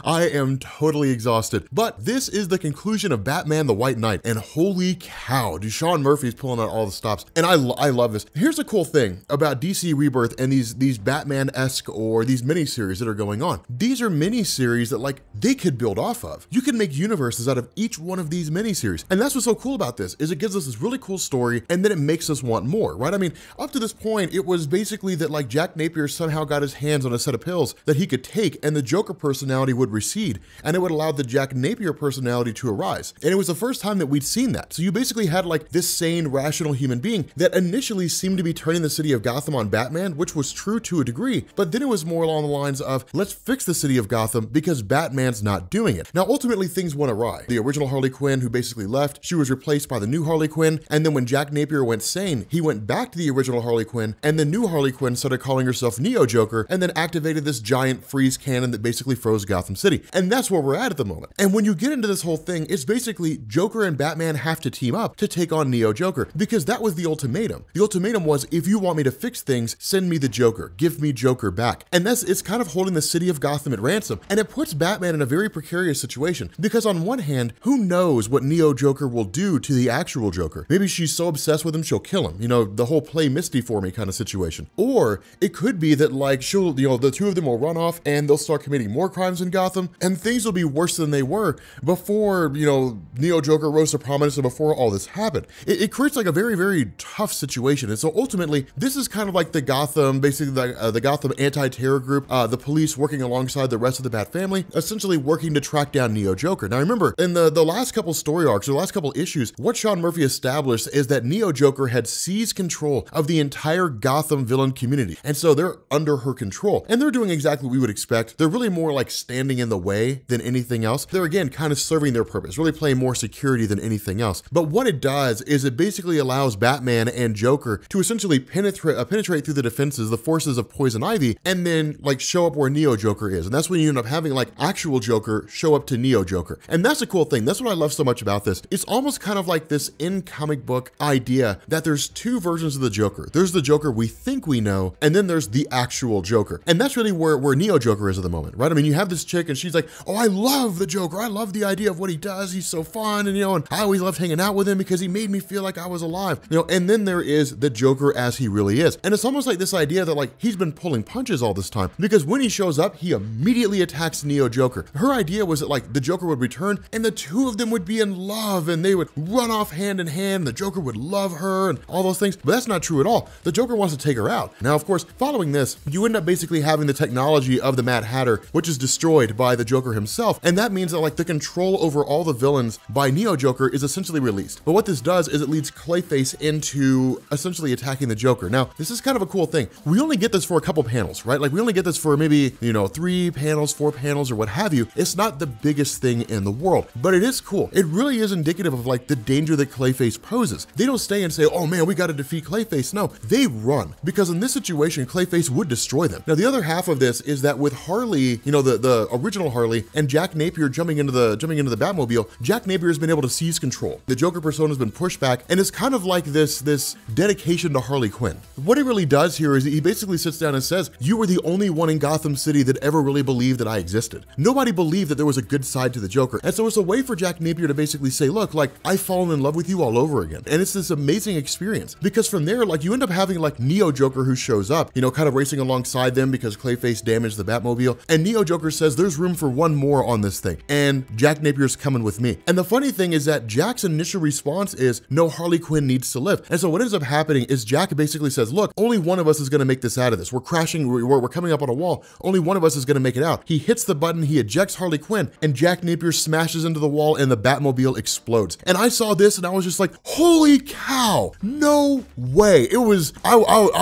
I am totally exhausted, but this is the conclusion of Batman the White Knight, and holy cow, dude, Sean Murphy's pulling out all the stops, and I love this. Here's a cool thing about DC Rebirth and these Batman-esque or these miniseries that are going on. These are miniseries that like they could build off of. You can make universes out of each one of these miniseries, and that's what's so cool about this, is it gives us this really cool story, and then it makes us want more, right? I mean, up to this point, it was basically that like Jack Napier somehow got his hands on a set of pills that he could take and the Joker personality would recede and it would allow the Jack Napier personality to arise. And it was the first time that we'd seen that. So you basically had like this sane, rational human being that initially seemed to be turning the city of Gotham on Batman, which was true to a degree, but then it was more along the lines of, let's fix the city of Gotham because Batman's not doing it. Now, ultimately things went awry. The original Harley Quinn, who basically left, she was replaced by the new Harley Quinn. And then when Jack Napier went sane, he went back to the original Harley Quinn, and the new Harley Quinn started calling herself Neo Joker and then activated this giant freeze cannon that basically froze Gotham City. And that's where we're at the moment. And when you get into this whole thing, it's basically Joker and Batman have to team up to take on Neo Joker because that was the ultimatum. The ultimatum was, if you want me to fix things, send me the Joker, give me Joker back. And it's kind of holding the city of Gotham at ransom. And it puts Batman in a very precarious situation because on one hand, who knows what Neo Joker will do to the actual Joker? Maybe she's so obsessed with him, she'll kill him. You know, the whole play Misty for me kind of situation. Or it could be that like she'll, you know, the two of them will run off and they'll start committing more crimes in Gotham and things will be worse than they were before, you know, Neo Joker rose to prominence and before all this happened. It creates like a very, very tough situation. And so ultimately, this is kind of like the Gotham, basically the Gotham anti-terror group, the police working alongside the rest of the Bat family, essentially working to track down Neo Joker. Now remember, in the last couple story arcs, or the last couple issues, what Sean Murphy established is that Neo Joker had seized control of the entire Gotham villain community. And so they're under her control and they're doing exactly what we would expect. They're really more like standing in the way than anything else. They're again, kind of serving their purpose, really playing more security than anything else. But what it does is it basically allows Batman and Joker to essentially penetrate through the defenses, the forces of Poison Ivy, and then like show up where Neo Joker is. And that's when you end up having like actual Joker show up to Neo Joker. And that's a cool thing. That's what I love so much about this. It's almost kind of like this in comic book idea that there's two versions of the Joker. There's the Joker we think we know, and then there's the actual Joker. And that's really where Neo Joker is at the moment, right? I mean, you have this chick and she's like, oh, I love the Joker. I love the idea of what he does. He's so fun. And, you know, and I always loved hanging out with him because he made me feel like I was alive, you know, and then there is the Joker as he really is. And it's almost like this idea that like he's been pulling punches all this time because when he shows up, he immediately attacks Neo Joker. Her idea was that like the Joker would return and the two of them would be in love and they would run off hand in hand. The Joker would love her and all those things, but that's not true at all. The Joker wants to take her out. Now, of course, following this, you end up basically having the technology of the Mad Hatter, which is destroyed by the Joker himself. And that means that like the control over all the villains by Neo Joker is essentially released. But what this does is it leads Clayface into essentially attacking the Joker. Now, this is kind of a cool thing. We only get this for a couple panels, right? Like we only get this for maybe, you know, 3 panels, 4 panels or what have you. It's not the biggest thing in the world, but it is cool. It really is indicative of like the danger that Clayface poses. They don't stay and say, oh man, we got to defeat Clayface. No, they run because in this situation, Clayface would destroy them. Now, the other half of this is that with Harley, you know, the original Harley and Jack Napier jumping into the Batmobile, Jack Napier has been able to seize control. The Joker persona has been pushed back and it's kind of like this dedication to Harley Quinn. What he really does here is he basically sits down and says, you were the only one in Gotham City that ever really believed that I existed. Nobody believed that there was a good side to the Joker. And so it's a way for Jack Napier to basically say, look, like I've fallen in love with you all over again. And it's this amazing experience because from there, like you end up having having like Neo Joker who shows up, kind of racing alongside them because Clayface damaged the Batmobile. And Neo Joker says there's room for one more on this thing. And Jack Napier's coming with me. And the funny thing is that Jack's initial response is, no, Harley Quinn needs to live. And so what ends up happening is Jack basically says, look, only one of us is gonna make this out of this. We're crashing, we're coming up on a wall. Only one of us is gonna make it out. He hits the button, he ejects Harley Quinn, and Jack Napier smashes into the wall and the Batmobile explodes. And I saw this and I was just like, holy cow, no way. It was, I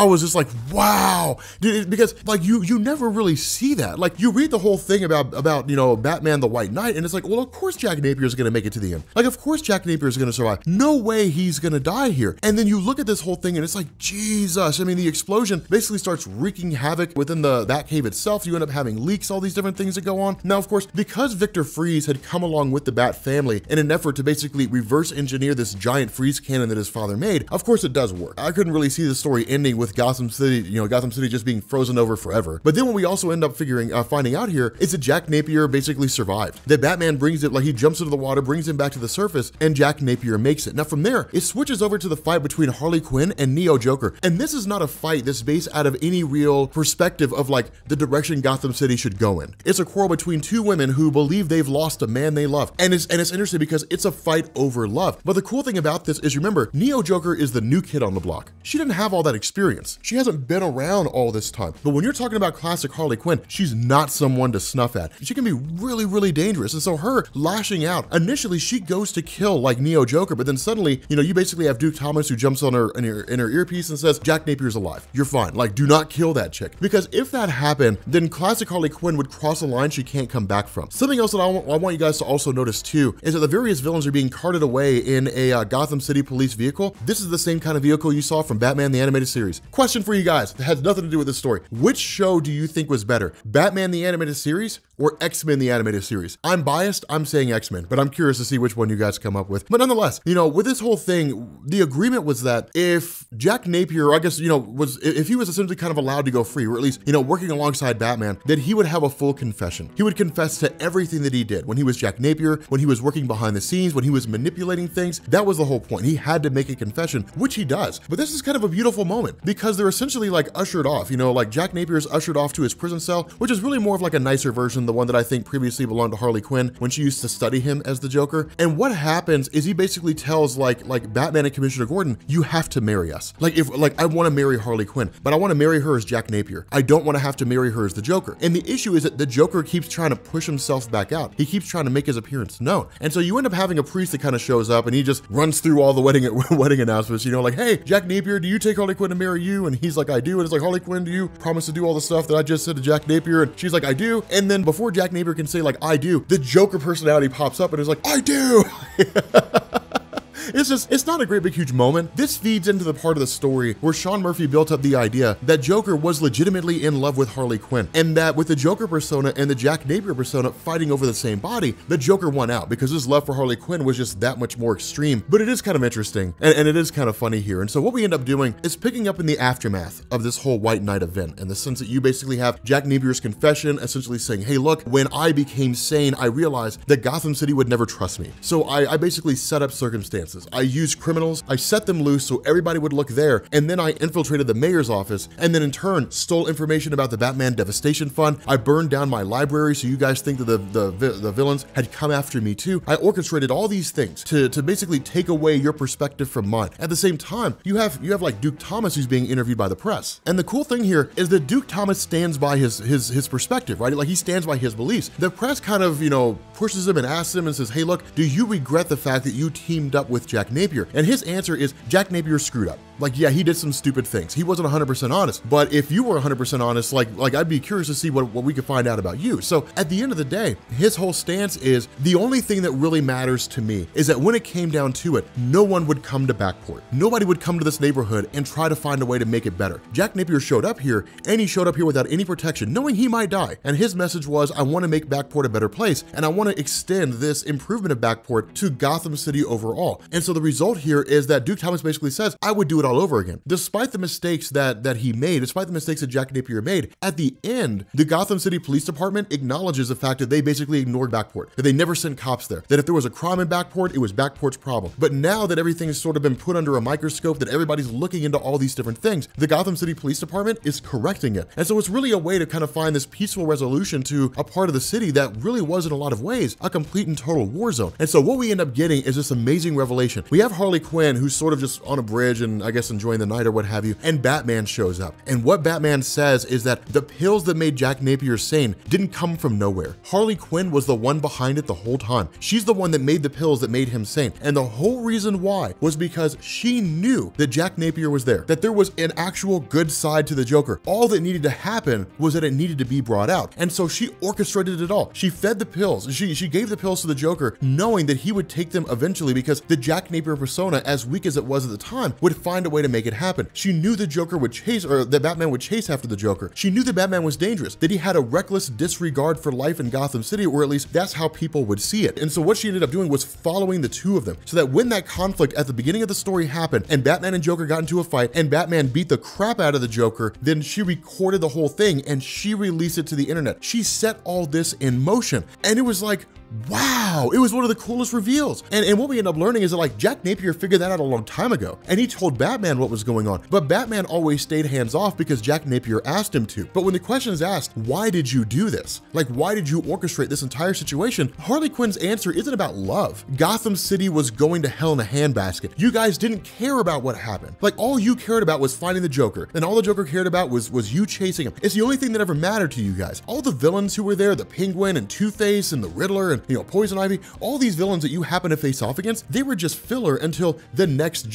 was just like, wow. Dude, because like you never really see that. Like you read the whole thing about Batman the White Knight, and it's like, well, of course Jack Napier is gonna make it to the end. Like, of course Jack Napier is gonna survive. No way he's gonna die here. And then you look at this whole thing and it's like, Jesus. I mean, the explosion basically starts wreaking havoc within the Batcave itself. You end up having leaks, all these different things that go on. Now, of course, because Victor Freeze had come along with the Bat family in an effort to basically reverse engineer this giant freeze cannon that his father made, of course it does work. I couldn't really see the story ending with Gotham City, Gotham City just being frozen over forever. But then what we also end up finding out here is that Jack Napier basically survived. That Batman brings it, like he jumps into the water, brings him back to the surface, and Jack Napier makes it. Now from there, it switches over to the fight between Harley Quinn and Neo Joker. And this is not a fight that's based out of any real perspective of like the direction Gotham City should go in. It's a quarrel between two women who believe they've lost a man they love. And it's interesting because it's a fight over love. But the cool thing about this is, remember, Neo Joker is the new kid on the block. She didn't have all that experience. She hasn't been around all this time. But when you're talking about classic Harley Quinn, she's not someone to snuff at. She can be really, really dangerous. And so her lashing out, initially she goes to kill like Neo Joker, but then suddenly, you basically have Duke Thomas who jumps on her in her earpiece and says, Jack Napier's alive. You're fine. Like, do not kill that chick. Because if that happened, then classic Harley Quinn would cross a line she can't come back from. Something else that I want you guys to also notice too is that the various villains are being carted away in a Gotham City police vehicle. This is the same kind of vehicle you saw from Batman the Animated Series. Question for you guys that has nothing to do with this story. Which show do you think was better? Batman the Animated Series or X-Men the Animated Series? I'm biased, I'm saying X-Men, but I'm curious to see which one you guys come up with. But nonetheless, with this whole thing, the agreement was that if Jack Napier, I guess, if he was essentially kind of allowed to go free, or at least, working alongside Batman, that he would have a full confession. He would confess to everything that he did when he was Jack Napier, when he was working behind the scenes, when he was manipulating things. That was the whole point. He had to make a confession, which he does. But this is kind of a beautiful moment because they're essentially like ushered off, like Jack Napier is ushered off to his prison cell, which is really more of like a nicer version, the one that I think previously belonged to Harley Quinn when she used to study him as the Joker. And what happens is he basically tells like Batman and Commissioner Gordon, you have to marry us. Like I want to marry Harley Quinn, but I want to marry her as Jack Napier. I don't want to have to marry her as the Joker. And the issue is that the Joker keeps trying to push himself back out. He keeps trying to make his appearance known. And so you end up having a priest that kind of shows up and he just runs through all the wedding announcements, like, hey, Jack Napier, do you take Harley Quinn to marry you? And he's like, I do. And it's like, Harley Quinn, do you promise to do all the stuff that I just said to Jack Napier? And she's like, I do. And then before Jack Napier can say like, I do, the Joker personality pops up and is like, I do. It's not a great big huge moment. This feeds into the part of the story where Sean Murphy built up the idea that Joker was legitimately in love with Harley Quinn, and that with the Joker persona and the Jack Napier persona fighting over the same body, the Joker won out because his love for Harley Quinn was just that much more extreme. But it is kind of interesting and it is kind of funny here. And so what we end up doing is picking up in the aftermath of this whole White Knight event, in the sense that you basically have Jack Napier's confession essentially saying, hey, look, when I became sane, I realized that Gotham City would never trust me. So I basically set up circumstances. I used criminals, I set them loose so everybody would look there, and then I infiltrated the mayor's office, and then in turn stole information about the Batman Devastation Fund. I burned down my library so you guys think that the villains had come after me too. I orchestrated all these things to basically take away your perspective from mine. At the same time, you have like Duke Thomas who's being interviewed by the press. And the cool thing here is that Duke Thomas stands by his perspective, right? Like he stands by his beliefs. The press kind of, pushes him and asks him and says, hey, look, do you regret the fact that you teamed up with Jack Napier? And his answer is, Jack Napier screwed up. Like, yeah, he did some stupid things. He wasn't 100% honest, but if you were 100% honest, like I'd be curious to see what we could find out about you. So at the end of the day, his whole stance is, the only thing that really matters to me is that when it came down to it, no one would come to Backport. Nobody would come to this neighborhood and try to find a way to make it better. Jack Napier showed up here, and he showed up here without any protection, knowing he might die. And his message was, I want to make Backport a better place, and I want to extend this improvement of Backport to Gotham City overall. And so the result here is that Duke Thomas basically says, I would do it all all over again. Despite the mistakes that he made, despite the mistakes that Jack Napier made, at the end, the Gotham City Police Department acknowledges the fact that they basically ignored Backport, that they never sent cops there, that if there was a crime in Backport, it was Backport's problem. But now that everything's sort of been put under a microscope, that everybody's looking into all these different things, the Gotham City Police Department is correcting it. And so it's really a way to kind of find this peaceful resolution to a part of the city that really was in a lot of ways a complete and total war zone. And so what we end up getting is this amazing revelation. We have Harley Quinn, who's sort of just on a bridge and I guess enjoying the night or what have you, and Batman shows up. And what Batman says is that the pills that made Jack Napier sane didn't come from nowhere. Harley Quinn was the one behind it the whole time. She's the one that made the pills that made him sane. And the whole reason why was because she knew that Jack Napier was there, that there was an actual good side to the Joker. All that needed to happen was that it needed to be brought out. And so she orchestrated it all. She fed the pills. She gave the pills to the Joker, knowing that he would take them eventually because the Jack Napier persona, as weak as it was at the time, would find a way to make it happen. She knew the Joker would chase, or that Batman would chase after the Joker. She knew that Batman was dangerous, that he had a reckless disregard for life in Gotham City, or at least that's how people would see it. And so what she ended up doing was following the two of them, so that when that conflict at the beginning of the story happened and Batman and Joker got into a fight and Batman beat the crap out of the Joker, then she recorded the whole thing and she released it to the internet. She set all this in motion. And it was like, wow, it was one of the coolest reveals. And what we end up learning is that like Jack Napier figured that out a long time ago and he told Batman what was going on, but Batman always stayed hands off because Jack Napier asked him to. But when the question is asked, why did you do this? Like, why did you orchestrate this entire situation? Harley Quinn's answer isn't about love. Gotham City was going to hell in a handbasket. You guys didn't care about what happened. Like, all you cared about was finding the Joker, and all the Joker cared about was you chasing him. It's the only thing that ever mattered to you guys. All the villains who were there, the Penguin and Two-Face and the Riddler and Poison Ivy, all these villains that you happen to face off against, they were just filler until the next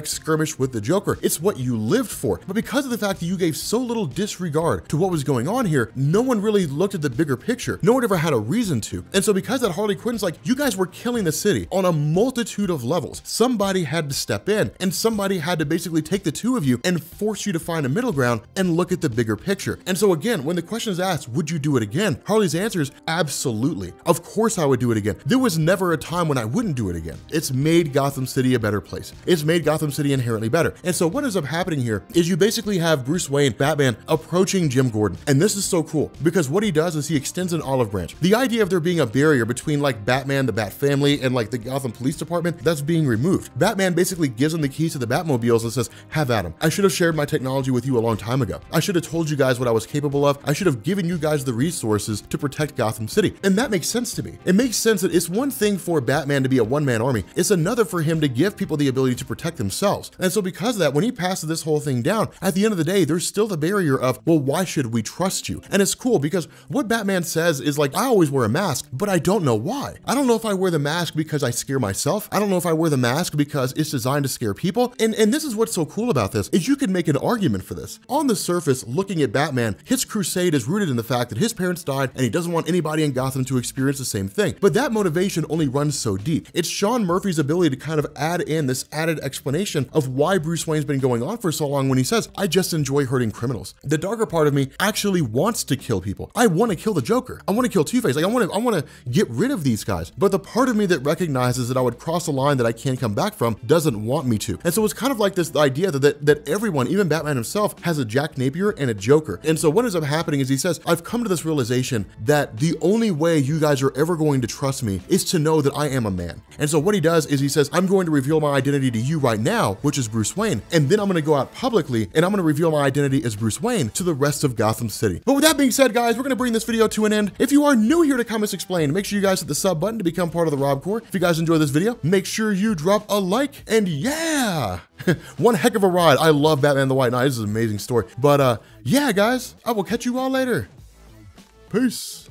skirmish with the Joker. It's what you lived for. But because of the fact that you gave so little disregard to what was going on here, no one really looked at the bigger picture. No one ever had a reason to. And so because that, Harley Quinn's like, you guys were killing the city on a multitude of levels. Somebody had to step in and somebody had to basically take the two of you and force you to find a middle ground and look at the bigger picture. And so again, when the question is asked, would you do it again? Harley's answer is absolutely. Of course I would do it again. There was never a time when I wouldn't do it again. It's made Gotham City a better place. It's made Gotham City inherently better. And so what ends up happening here is you basically have Bruce Wayne, Batman, approaching Jim Gordon. And this is so cool because what he does is he extends an olive branch. The idea of there being a barrier between like Batman, the Bat family, and like the Gotham Police Department, that's being removed. Batman basically gives him the keys to the Batmobiles and says, have at him. I should have shared my technology with you a long time ago. I should have told you guys what I was capable of. I should have given you guys the resources to protect Gotham City. And that makes sense to me. It makes sense that it's one thing for Batman to be a one-man army. It's another for him to give people the ability to protect themselves. And so because of that, when he passes this whole thing down, at the end of the day, there's still the barrier of, well, why should we trust you? And it's cool because what Batman says is like, I always wear a mask, but I don't know why. I don't know if I wear the mask because I scare myself. I don't know if I wear the mask because it's designed to scare people. And this is what's so cool about this, is you can make an argument for this. On the surface, looking at Batman, his crusade is rooted in the fact that his parents died and he doesn't want anybody in Gotham to experience the same thing. But that motivation only runs so deep. It's Sean Murphy's ability to kind of add in this added explanation of why Bruce Wayne's been going on for so long when he says, I just enjoy hurting criminals. The darker part of me actually wants to kill people. I want to kill the Joker. I want to kill Two-Face. Like I want to get rid of these guys. But the part of me that recognizes that I would cross a line that I can't come back from doesn't want me to. And so it's kind of like this idea that everyone, even Batman himself, has a Jack Napier and a Joker. And so what ends up happening is he says, I've come to this realization that the only way you guys are ever going to trust me is to know that I am a man. And so what he does is he says, I'm going to reveal my identity to you right now, which is Bruce Wayne. And then I'm going to go out publicly and I'm going to reveal my identity as Bruce Wayne to the rest of Gotham City. But with that being said, guys, we're going to bring this video to an end. If you are new here to Comics Explained, make sure you guys hit the sub button to become part of the Rob Corps. If you guys enjoy this video, make sure you drop a like. And yeah, one heck of a ride. I love Batman the White Knight. This is an amazing story. But yeah, guys, I will catch you all later. Peace.